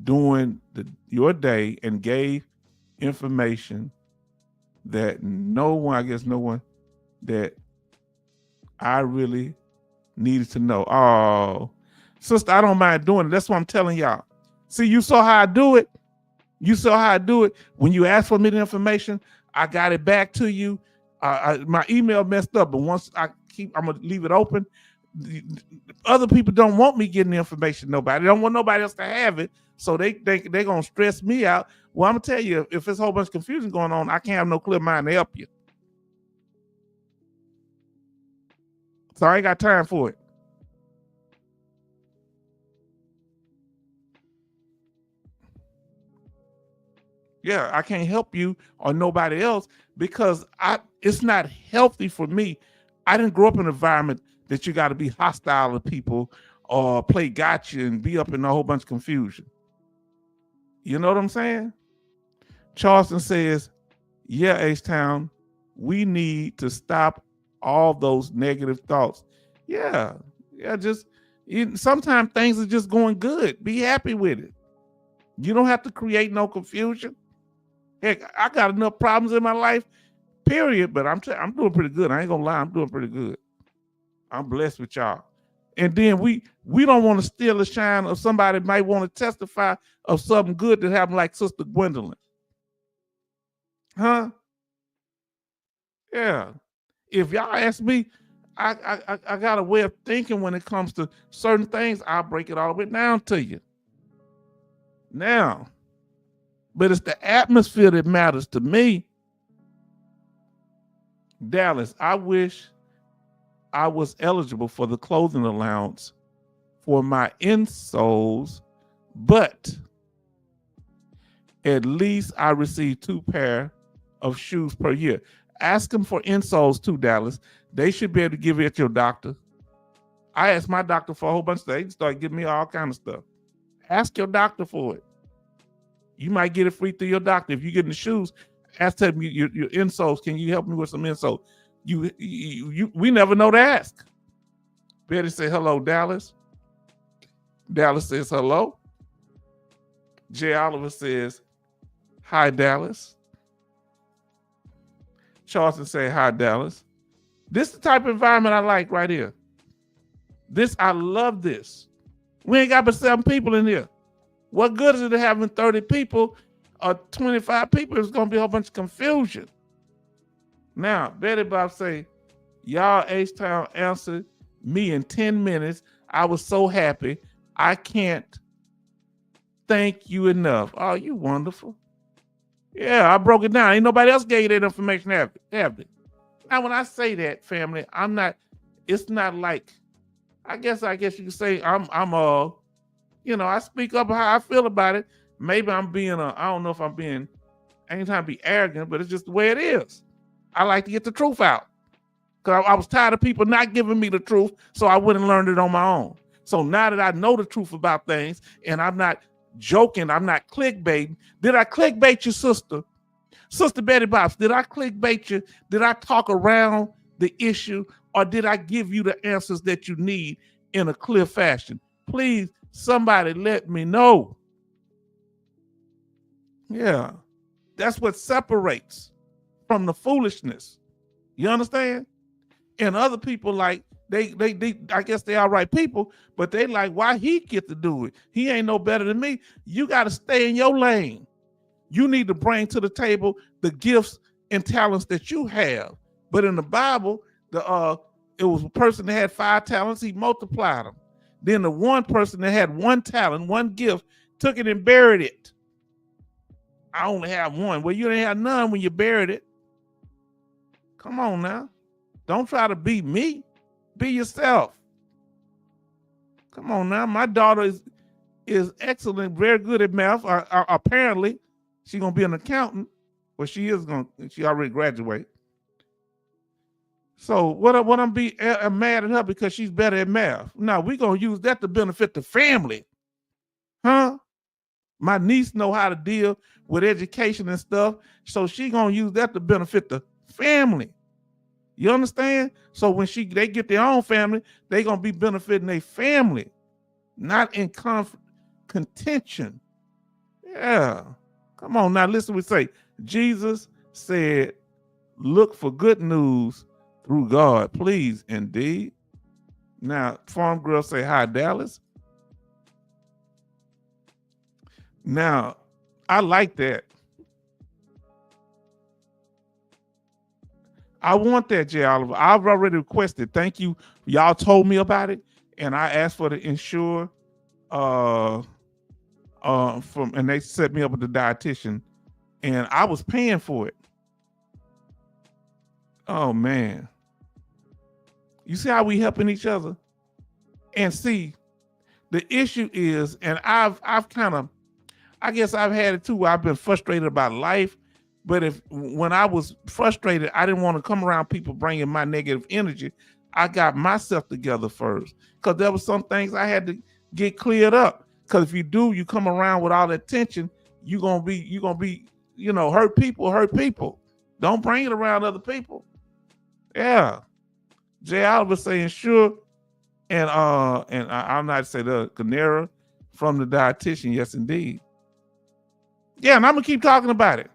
during your day and gave information that no one that I really needed to know. Oh, sister, I don't mind doing it. That's what I'm telling y'all. See, you saw how I do it. You saw how I do it. When you asked for me the information, I got it back to you. My email messed up, but once I'm gonna leave it open. Other people don't want me getting the information. Nobody, they don't want nobody else to have it. So they're gonna stress me out. Well, I'm gonna tell you, if there's a whole bunch of confusion going on, I can't have no clear mind to help you. So I ain't got time for it. Yeah, I can't help you or nobody else because it's not healthy for me. I didn't grow up in an environment that you got to be hostile to people or play gotcha and be up in a whole bunch of confusion. You know what I'm saying? Charleston says, yeah, H-Town, we need to stop all those negative thoughts. Yeah, sometimes things are just going good. Be happy with it. You don't have to create no confusion. Heck, I got enough problems in my life, period, but I'm doing pretty good. I ain't gonna lie, I'm doing pretty good. I'm blessed with y'all. And then we don't want to steal the shine of somebody might want to testify of something good that happened, like Sister Gwendolyn. Huh? Yeah. If y'all ask me, I got a way of thinking when it comes to certain things. I'll break it all the way down to you. Now, but it's the atmosphere that matters to me. Dallas, I wish I was eligible for the clothing allowance for my insoles, but at least I receive 2 pair of shoes per year. Ask them for insoles too, Dallas. They should be able to give it at your doctor. I asked my doctor for a whole bunch of things. They started giving me all kind of stuff. Ask your doctor for it. You might get it free through your doctor. If you're getting the shoes, ask them your insoles. Can you help me with some insoles? We never know to ask. Betty say hello, Dallas. Dallas says hello. Jay Oliver says hi, Dallas. Charleston say hi, Dallas. This is the type of environment I like right here. I love this. We ain't got but 7 people in here. What good is it having 30 people or 25 people? It's gonna be a whole bunch of confusion. Now, Betty Bob say, y'all H-Town answered me in 10 minutes. I was so happy. I can't thank you enough. Oh, you wonderful. Yeah, I broke it down. Ain't nobody else gave you that information, have they? Now, when I say that, family, it's not like, I guess you could say I speak up how I feel about it. Maybe I'm being I don't know if I'm being, I ain't trying to be arrogant, but it's just the way it is. I like to get the truth out. Because I was tired of people not giving me the truth, so I wouldn't learn it on my own. So now that I know the truth about things, and I'm not joking, I'm not clickbaiting. Did I clickbait you, sister? Sister Betty Bobs, did I clickbait you? Did I talk around the issue? Or did I give you the answers that you need in a clear fashion? Please, somebody let me know. Yeah, that's what separates from the foolishness. You understand? And other people like, they I guess they all right people, but they like, why he get to do it? He ain't no better than me. You got to stay in your lane. You need to bring to the table the gifts and talents that you have. But in the Bible, it was a person that had 5 talents, he multiplied them. Then the one person that had 1 talent, 1 gift, took it and buried it. I only have 1. Well, you didn't have none when you buried it. Come on now. Don't try to be me. Be yourself. Come on now. My daughter is excellent, very good at math. Apparently, she's gonna be an accountant. Well, she already graduated. So I'm mad at her because she's better at math. Now we're gonna use that to benefit the family. Huh? My niece know how to deal with education and stuff, so she gonna use that to benefit the family. You understand? So when they get their own family, they gonna be benefiting their family, not in contention. Yeah. Come on now, listen. We say Jesus said, "Look for good news through God, please, indeed." Now, Farm Girl say hi, Dallas. Now, I like that. I want that, Jay Oliver. I've already requested. Thank you. Y'all told me about it, and I asked for the insure and they set me up with the dietitian, and I was paying for it. Oh man. You see how we helping each other? And see, the issue is, and I've kind of, I guess I've had it too, where I've been frustrated about life. But when I was frustrated, I didn't want to come around people bringing my negative energy. I got myself together first, because there were some things I had to get cleared up. Because if you come around with all that tension, you're gonna be, hurt people. Don't bring it around other people. Yeah. Jay Oliver saying sure, and I'm not say the Canera from the dietitian. Yes, indeed. Yeah, and I'm gonna keep talking about it.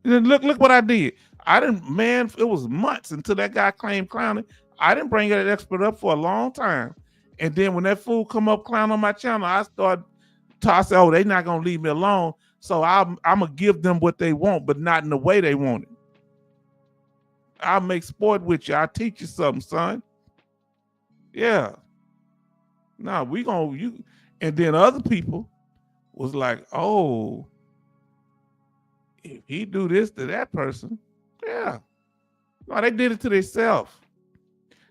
Look what I did. It was months until that guy claimed clowning. I didn't bring that expert up for a long time. And then when that fool come up clown on my channel, I said, oh, they're not gonna leave me alone. So I'm gonna give them what they want, but not in the way they want it. I'll make sport with you. I'll teach you something, son. Yeah. No, and then other people was like, oh, if he do this to that person, yeah. No, they did it to themselves.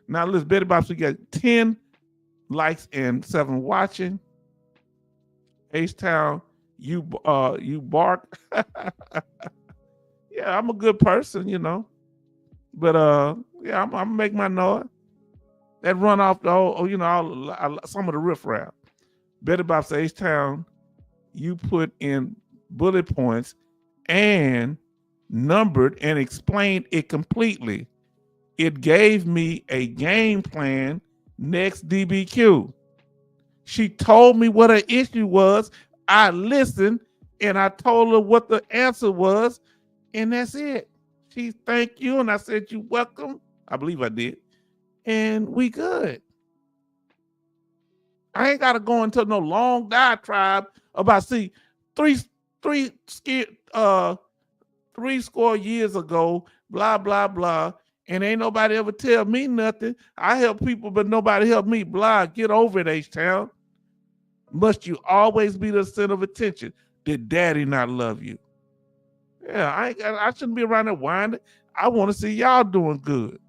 Now, listen, Betty Bops, we got 10 likes and 7 watching. H-Town, you bark. Yeah, I'm a good person, But yeah, I'm gonna make my noise. That run off the whole, some of the riffraff. Betty Bops, H-Town, you put in bullet points and numbered and explained it completely. It gave me a game plan next DBQ. She told me what her issue was. I listened and I told her what the answer was, and that's it. She thanked you, and I said, "You welcome." I believe I did. And we good. I ain't gotta go into no long diatribe about three score years ago, blah, blah, blah. And ain't nobody ever tell me nothing. I help people, but nobody help me. Blah, get over it, H-Town. Must you always be the center of attention? Did daddy not love you? Yeah, I shouldn't be around there whining. I want to see y'all doing good.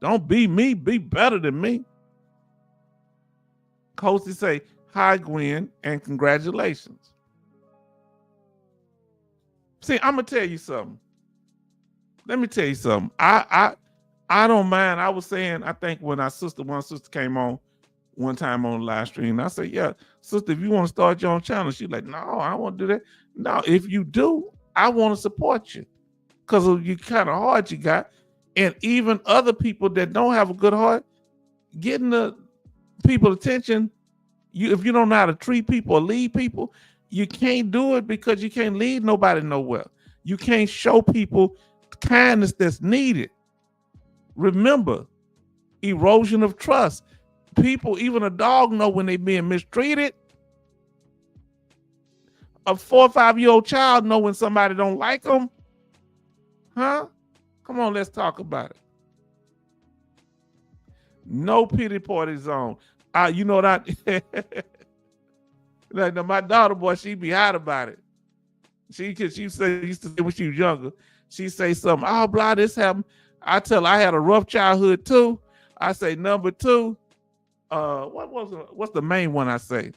Don't be me, be better than me. Coasty say, hi, Gwen, and congratulations. See, I'm going to tell you something. Let me tell you something. I don't mind. I was saying, I think when one sister came on one time on the live stream, I said, yeah, sister, if you want to start your own channel, she's like, no, I don't want to do that. No, if you do, I want to support you because of you kind of heart you got. And even other people that don't have a good heart, getting the people attention, if you don't know how to treat people or lead people, you can't do it because you can't lead nobody nowhere. You can't show people kindness that's needed. Remember, erosion of trust. People, even a dog, know when they're being mistreated. A 4 or 5 year old child know when somebody don't like them. Huh? Come on, let's talk about it. No pity party zone. You know what like my daughter, boy, she be hot about it. She used to say when she was younger, she say something, oh, blah, this happened. I tell her I had a rough childhood too. I say number 2. What's the main one I say?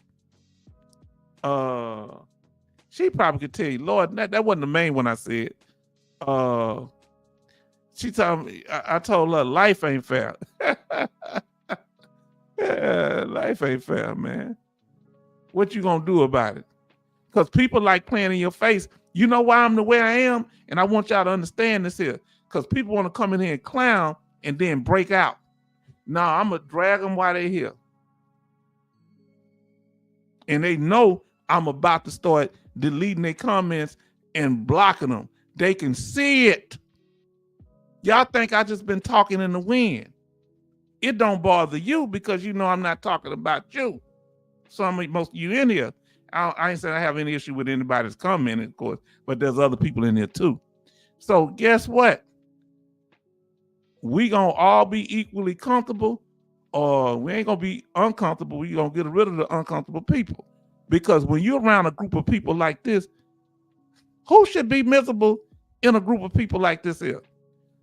She probably could tell you, Lord, that wasn't the main one I said. She told me, I told her life ain't fair. Yeah, life ain't fair, man. What you gonna do about it? Because people like playing in your face. You know why I'm the way I am? And I want y'all to understand this here. Because people want to come in here and clown and then break out. No, I'm going to drag them while they're here. And they know I'm about to start deleting their comments and blocking them. They can see it. Y'all think I just been talking in the wind. It don't bother you because you know I'm not talking about you. Most of you in here, I ain't saying I have any issue with anybody that's commenting, of course, but there's other people in here too. So guess what? We gonna all be equally comfortable, or we ain't gonna be uncomfortable. We gonna get rid of the uncomfortable people. Because when you're around a group of people like this, who should be miserable in a group of people like this here?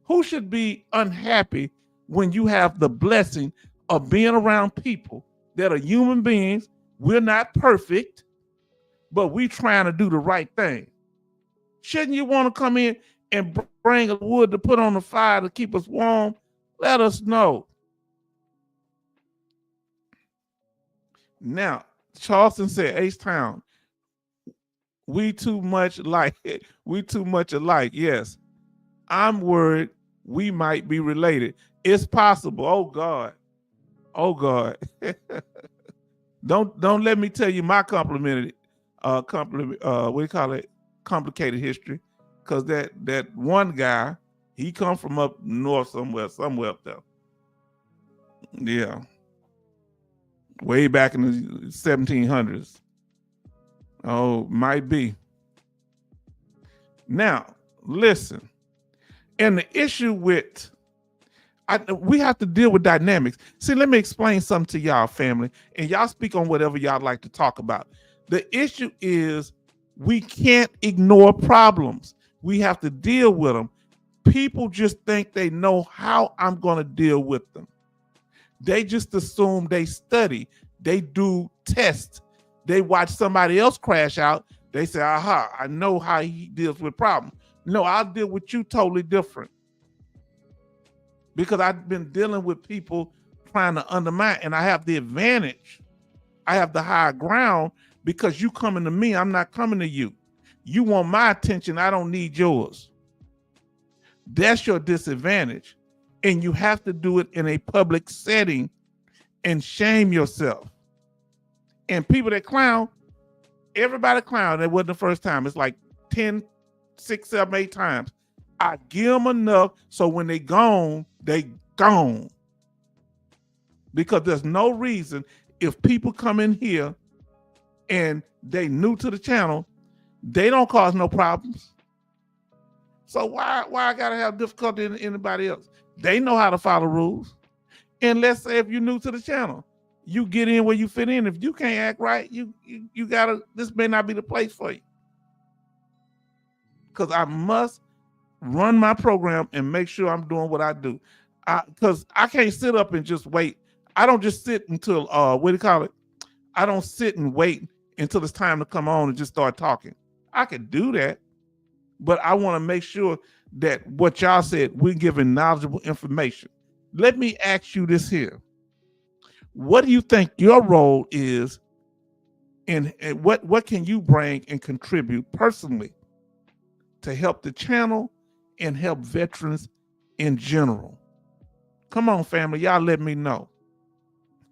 Who should be unhappy when you have the blessing of being around people that are human beings? We're not perfect, but we trying to do the right thing. Shouldn't you want to come in and bring a wood to put on the fire to keep us warm? Let us know. Now, Charleston said, H-Town, we too much alike. We too much alike. Yes. I'm worried we might be related. It's possible. Oh God. Oh God. Don't let me tell you my complicated history. Because that one guy, he come from up north somewhere up there. Yeah. Way back in the 1700s. Oh, might be. Now, listen. And the issue with, we have to deal with dynamics. See, let me explain something to y'all, family, and y'all speak on whatever y'all like to talk about. The issue is we can't ignore problems. We have to deal with them. People just think they know how I'm going to deal with them. They just assume they study. They do tests. They watch somebody else crash out. They say, aha, I know how he deals with problems. No, I'll deal with you totally different. Because I've been dealing with people trying to undermine, and I have the advantage. I have the higher ground because you coming to me, I'm not coming to you. You want my attention, I don't need yours. That's your disadvantage. And you have to do it in a public setting and shame yourself. And people that clown, everybody clown. It wasn't the first time. It's like 10, 6, 7, 8 times. I give them enough so when they gone, they gone. Because there's no reason if people come in here and they new to the channel, they don't cause no problems. So why I gotta have difficulty in anybody else? They know how to follow rules. And let's say if you're new to the channel, you get in where you fit in. If you can't act right, you gotta, this may not be the place for you. Because I must run my program and make sure I'm doing what I do. Because I can't sit up and just wait. I don't just sit until, what do you call it? I don't sit and wait until it's time to come on and just start talking. I could do that, but I want to make sure that what y'all said, we're giving knowledgeable information. Let me ask you this here. What do you think your role is and what can you bring and contribute personally to help the channel and help veterans in general? Come on, family, y'all let me know.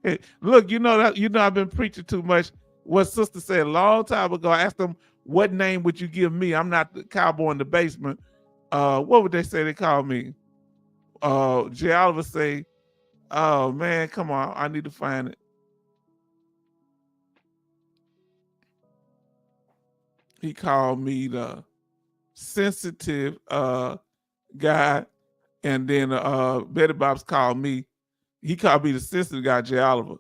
Hey, look, I've been preaching too much. What sister said a long time ago, I asked them, what name would you give me? I'm not the cowboy in the basement. What would they say they call me? Jay Oliver say, oh man, come on, I need to find it. He called me the sensitive guy, and then Betty Bob's called me. He called me the sensitive guy, Jay Oliver.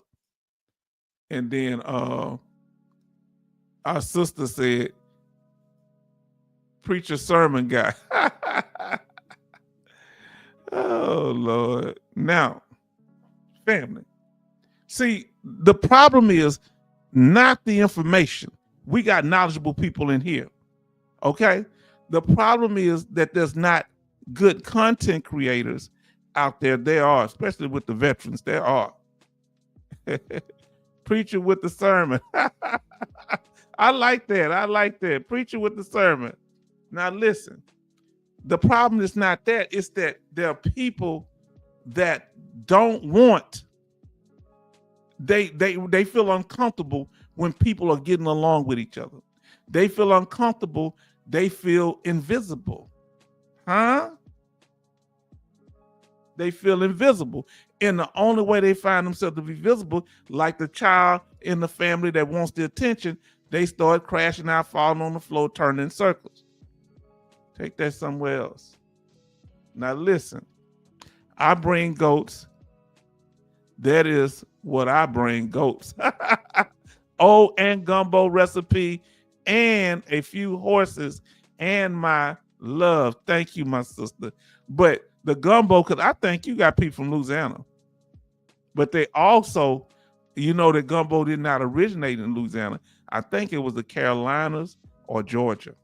And then our sister said, preacher sermon guy. Oh, Lord. Now, family, see, the problem is not the information. We got knowledgeable people in here, okay? The problem is that there's not good content creators out there. There are, especially with the veterans, there are. Preacher with the sermon. I like that. Preacher with the sermon. Now listen, the problem is not that. It's that there are people that don't want. They feel uncomfortable when people are getting along with each other. They feel uncomfortable. They feel invisible. Huh? They feel invisible. And the only way they find themselves to be visible, like the child in the family that wants the attention, they start crashing out, falling on the floor, turning in circles. Take that somewhere else. Now listen, I bring goats. That is what I bring, goats. Oh, and gumbo recipe, and a few horses, and my love. Thank you, my sister. But the gumbo, because I think you got people from Louisiana. But they also, that gumbo did not originate in Louisiana. I think it was the Carolinas or Georgia.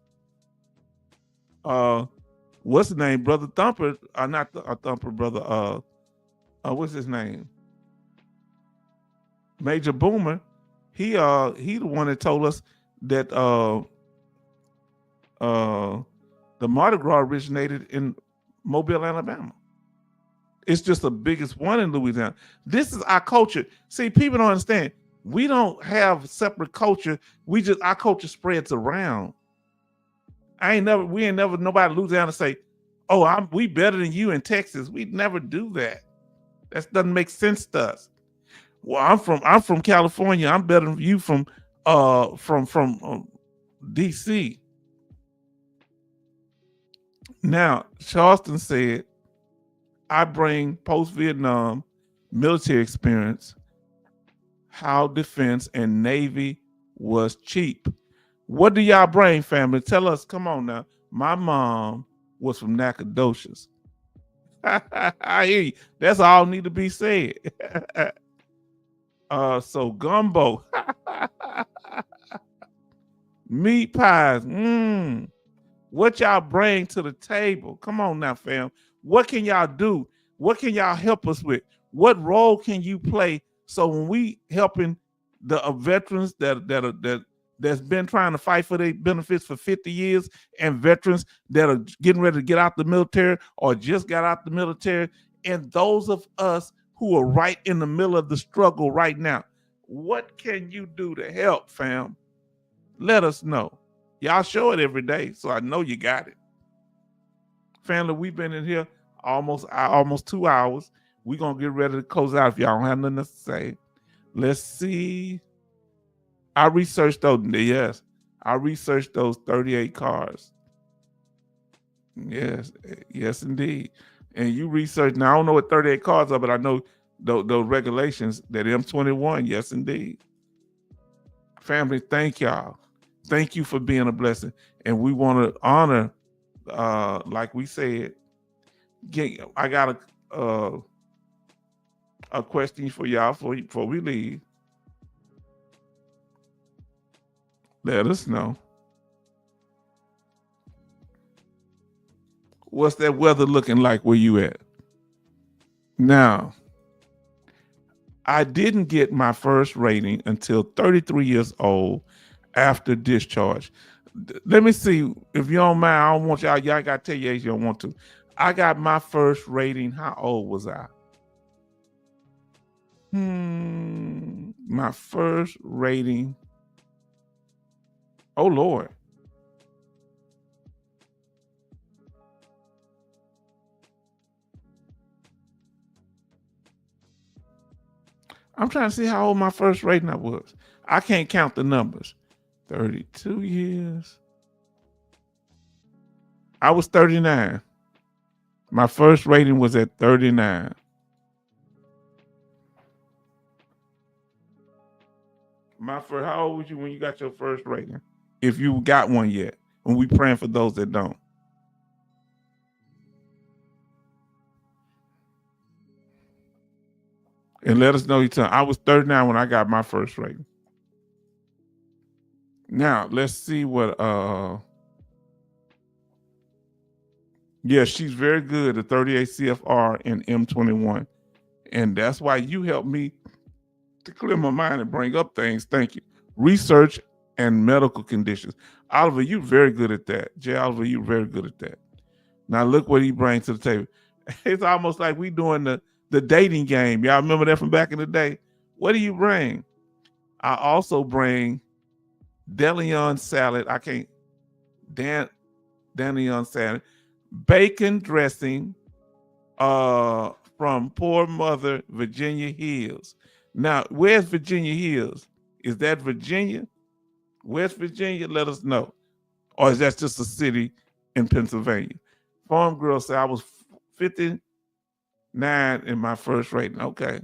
What's the name? Brother Thumper, not Thumper, brother, what's his name? Major Boomer. He the one that told us that the Mardi Gras originated in Mobile, Alabama. It's just the biggest one in Louisiana. This is our culture. See, people don't understand. We don't have separate culture. Our culture spreads around. We ain't never nobody in Louisiana say, oh, we better than you in Texas. We never do that. That doesn't make sense to us. Well, I'm from California. I'm better than you from DC. Now, Charleston said, I bring post-Vietnam military experience, how defense and Navy was cheap. What do y'all bring, family? Tell us, come on now. My mom was from Nacogdoches. I hear you. That's all need to be said. So gumbo. Meat pies. What y'all bring to the table? Come on now, fam. What can y'all do? What can y'all help us with? What role can you play so when we helping the veterans that's been trying to fight for their benefits for 50 years, and veterans that are getting ready to get out the military or just got out the military and those of us who are right in the middle of the struggle right now. What can you do to help, fam? Let us know. Y'all show it every day, so I know you got it. Family, we've been in here almost 2 hours. We're going to get ready to close out if y'all don't have nothing else to say. Let's see. I researched those. Yes, I researched those 38 cars. Yes, indeed. And you research. Now I don't know what 38 cars are, but I know those regulations that M21. Yes, indeed. Family, thank y'all. Thank you for being a blessing, and we want to honor, like we said. I got a question for y'all before we leave. Let us know. What's that weather looking like where you at? Now, I didn't get my first rating until 33 years old after discharge. Let me see. If you don't mind, I don't want y'all got to tell your age you don't want to. I got my first rating. How old was I? My first rating. Oh, Lord. I'm trying to see how old my first rating I was. I can't count the numbers. 32 years. I was 39. My first rating was at 39. How old was you when you got your first rating? If you got one yet. And we praying for those that don't. And let us know your time. I was 39 when I got my first rating. Now, let's see what yeah, she's very good at 38 CFR and M21. And that's why you helped me to clear my mind and bring up things. Thank you. Research and medical conditions. Oliver, you're very good at that. J. Oliver, you're very good at that. Now look what he brings to the table. It's almost like we doing the dating game. Y'all remember that from back in the day? What do you bring? I also bring Deleon salad. Deleon salad, bacon dressing from Poor Mother, Virginia Hills. Now, where's Virginia Hills? Is that Virginia? West Virginia? Let us know. Or is that just a city in Pennsylvania? Farm Girl said I was 59 in my first rating. Okay.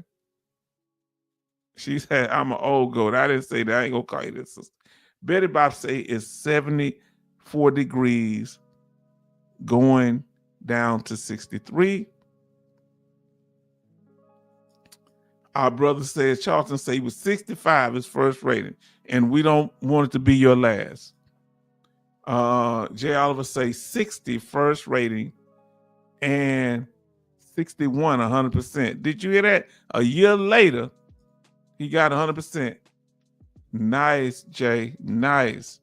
She said, I'm an old goat. I didn't say that. I ain't going to call you this, sister. Betty Bob say it's 74 degrees going down to 63. Our brother says, Charlton say he was 65 his first rating, and we don't want it to be your last. J. Oliver say 60 first rating and 61 100%. Did you hear that? A year later, he got 100%. Nice, Jay. Nice.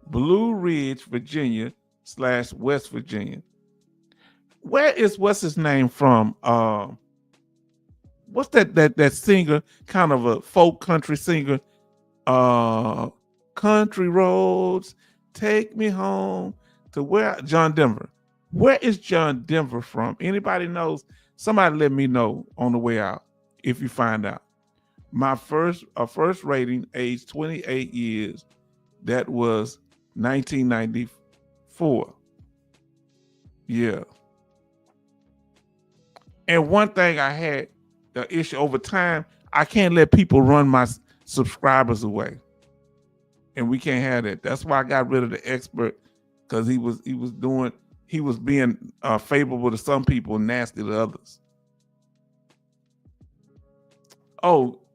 Blue Ridge, Virginia / West Virginia. What's his name from? What's that singer, kind of a folk country singer? Country roads, take me home to where? John Denver. Where is John Denver from? Anybody knows? Somebody let me know on the way out if you find out. My first rating, age 28 years, that was 1994. Yeah. And one thing I had the issue over time, I can't let people run my subscribers away. And we can't have that. That's why I got rid of the expert, because he was being favorable to some people and nasty to others.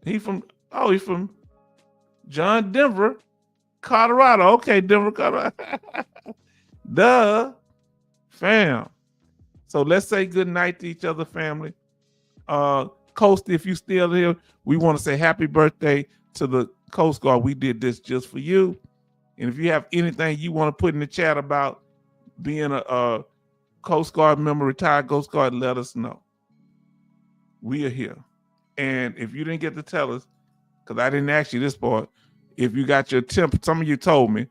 He's from John Denver, Colorado. Okay, Denver, Colorado. Duh, fam. So let's say good night to each other, family. Coast, if you still here, we want to say happy birthday to the Coast Guard. We did this just for you. And if you have anything you want to put in the chat about being a Coast Guard member, retired Coast Guard, let us know. We are here. And if you didn't get to tell us, because I didn't ask you this part, if you got your temp, some of you told me,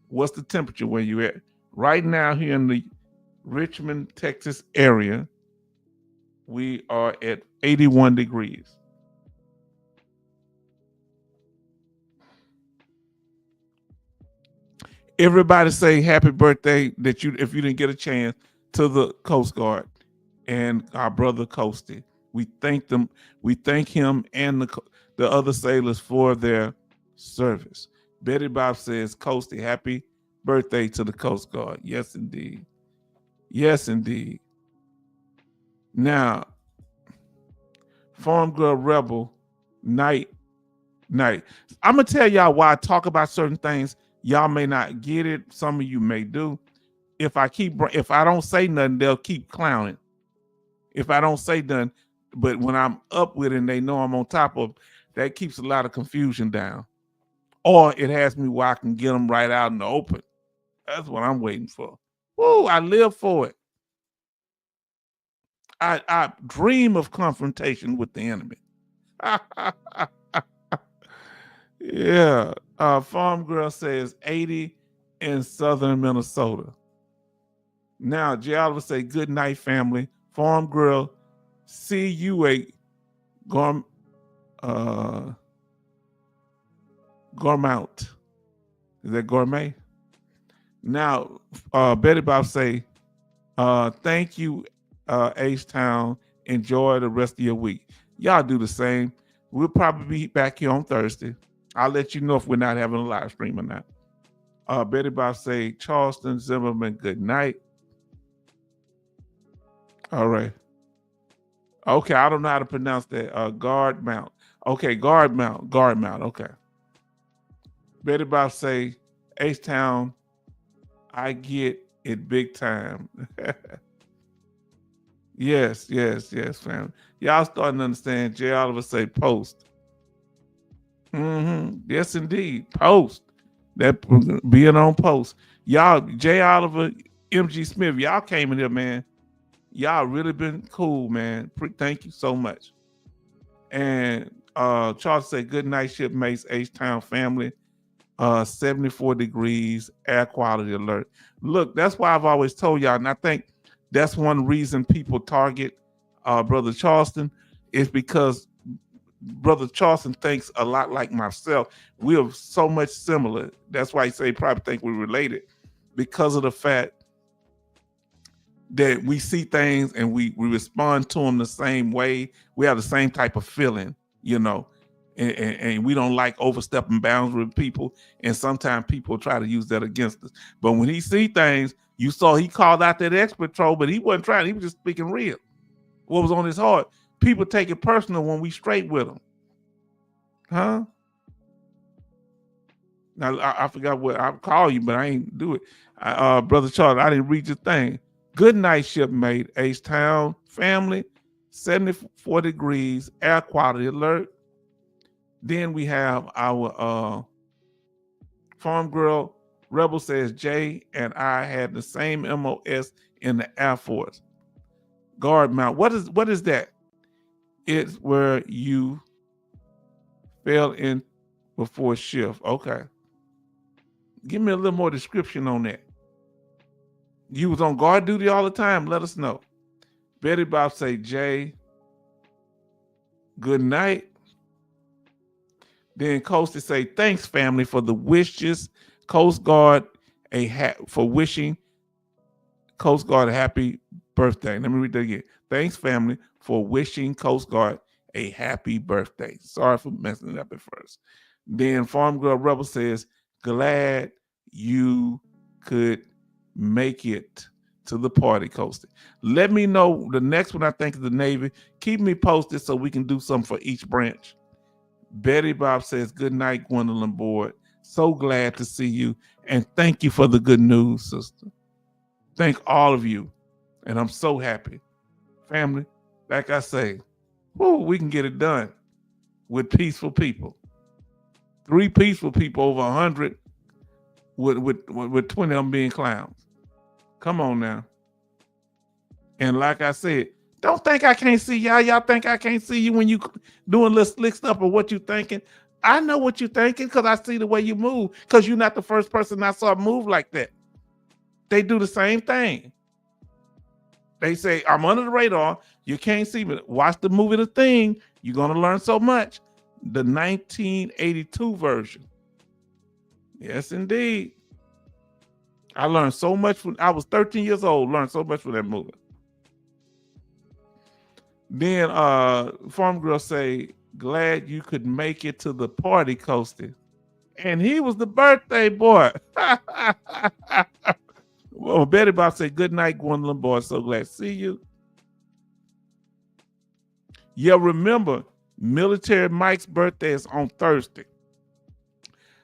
what's the temperature where you at? Right now here in the Richmond, Texas area, we are at 81 degrees. Everybody say happy birthday that you, if you didn't get a chance, to the Coast Guard and our brother Coasty. We thank them. We thank him and the other sailors for their service. Betty Bob says, Coasty, happy birthday to the Coast Guard. Yes, indeed. Yes, indeed. Now, Farm Girl Rebel, night. I'm gonna tell y'all why I talk about certain things. Y'all may not get it. Some of you may do. If I don't say nothing, they'll keep clowning. If I don't say nothing, but when I'm up with it and they know I'm on top of, that keeps a lot of confusion down. Or it has me where I can get them right out in the open. That's what I'm waiting for. Woo, I live for it. I dream of confrontation with the enemy. Yeah. Farm Girl says 80 in southern Minnesota. Now, J. Oliver say, good night, family. Farm Girl, see you a gourmet. Is that gourmet? Now, Betty Bob say, thank you, H-Town. Enjoy the rest of your week. Y'all do the same. We'll probably be back here on Thursday. I'll let you know if we're not having a live stream or not. Betty Bob say, Charleston Zimmerman, good night. All right. Okay, I don't know how to pronounce that. Guard Mount. Okay, Guard Mount. Okay. Betty Bob say, H-Town, I get it big time. Yes, fam. Y'all starting to understand. J. Oliver say post. Yes, indeed. Post. That being on post. Y'all, J. Oliver, MG Smith, y'all came in here, man. Y'all really been cool, man. Thank you so much. And Charles said, good night, shipmates, H-Town family. 74 degrees, air quality alert. Look, that's why I've always told y'all, and I think that's one reason people target Brother Charleston, is because Brother Charleston thinks a lot like myself. We're so much similar. That's why he say probably think we're related, because of the fact that we see things and we respond to them the same way. We have the same type of feeling, you know, and we don't like overstepping bounds with people. And sometimes people try to use that against us. But when he see things, you saw he called out that expert troll, but he wasn't trying. He was just speaking real. What was on his heart? People take it personal when we straight with them. Huh? Now, I forgot what I call you, but I ain't do it. Brother Charles, I didn't read your thing. Good night, shipmate. H-Town family, 74 degrees, air quality alert. Then we have our Farm Girl Rebel says, Jay and I had the same MOS in the Air Force. Guard Mount. What is that? It's where you fell in before shift. Okay. Give me a little more description on that. You was on guard duty all the time? Let us know. Betty Bob say, Jay, good night. Then Coasty say, thanks, family, for the wishes. Coast Guard for wishing Coast Guard a happy birthday. Let me read that again. Thanks, family, for wishing Coast Guard a happy birthday. Sorry for messing it up at first. Then Farm Girl Rebel says, glad you could make it to the party, Coasty. Let me know the next one. I think is the Navy. Keep me posted so we can do something for each branch. Betty Bob says, good night, Gwendolyn Board. So glad to see you. And thank you for the good news, sister. Thank all of you. And I'm so happy. Family, like I say, we can get it done with peaceful people. 3 peaceful people over 100 with 20 of them being clowns. Come on now. And like I said, Don't think I can't see y'all. Y'all think I can't see you when you doing little slick stuff or what you thinking. I know what you're thinking because I see the way you move, because you're not the first person I saw move like that. They do the same thing. They say, I'm under the radar. You can't see me. Watch the movie The Thing. You're going to learn so much. The 1982 version. Yes, indeed. I learned so much when I was 13 years old. Learned so much from that movie. Then Farm Girl say, glad you could make it to the party, Coasty. And he was the birthday boy. Well, Betty Bob said, good night, Gwendolyn boy. So glad to see you. Yeah, remember, Military Mike's birthday is on Thursday.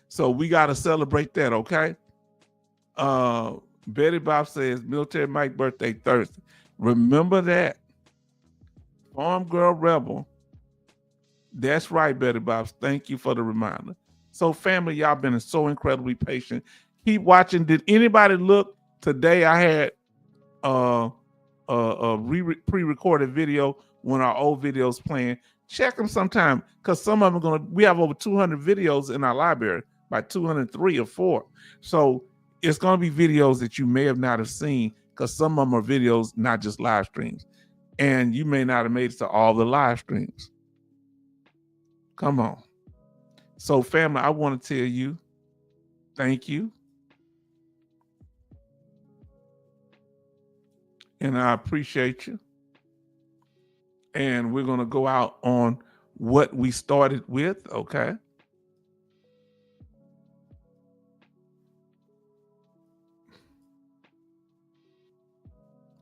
So we got to celebrate that, okay? Betty Bob says, Military Mike birthday Thursday. Remember that. Farm Girl Rebel. That's right, Betty Bob. Thank you for the reminder. So family, y'all been so incredibly patient. Keep watching. Did anybody look? Today I had a pre-recorded video, when our old videos playing. Check them sometime, because some of them we have over 200 videos in our library, by 203 or 4. So it's going to be videos that you may have not have seen, because some of them are videos, not just live streams. And you may not have made it to all the live streams. Come on. So family, I want to tell you, thank you. And I appreciate you. And we're going to go out on what we started with, okay?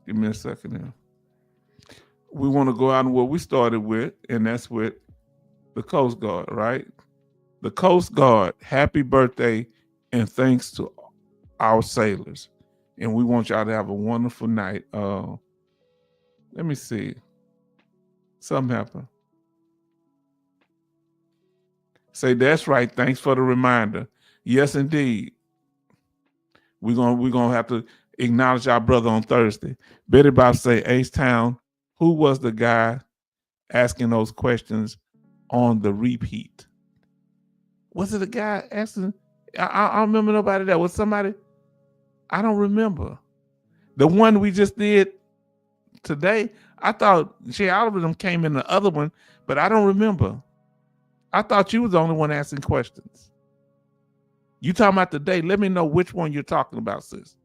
Give me a second here. We want to go out on what we started with, and that's with the Coast Guard, right? The Coast Guard, happy birthday, and thanks to our sailors. And we want y'all to have a wonderful night. Let me see. Something happened. Say, that's right. Thanks for the reminder. Yes, indeed. We're gonna have to acknowledge our brother on Thursday. Betty Bob say, H-Town, who was the guy asking those questions on the repeat? Was it a guy asking? I don't remember nobody that was somebody. I don't remember. The one we just did today, I thought Jay Oliver them came in the other one, but I don't remember. I thought you was the only one asking questions. You talking about today? Let me know which one you're talking about, sis.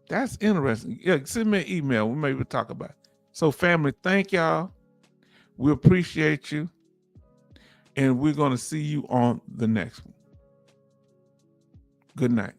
That's interesting. Yeah, send me an email. We maybe talk about it. So family, thank y'all. We appreciate you. And we're going to see you on the next one. Good night.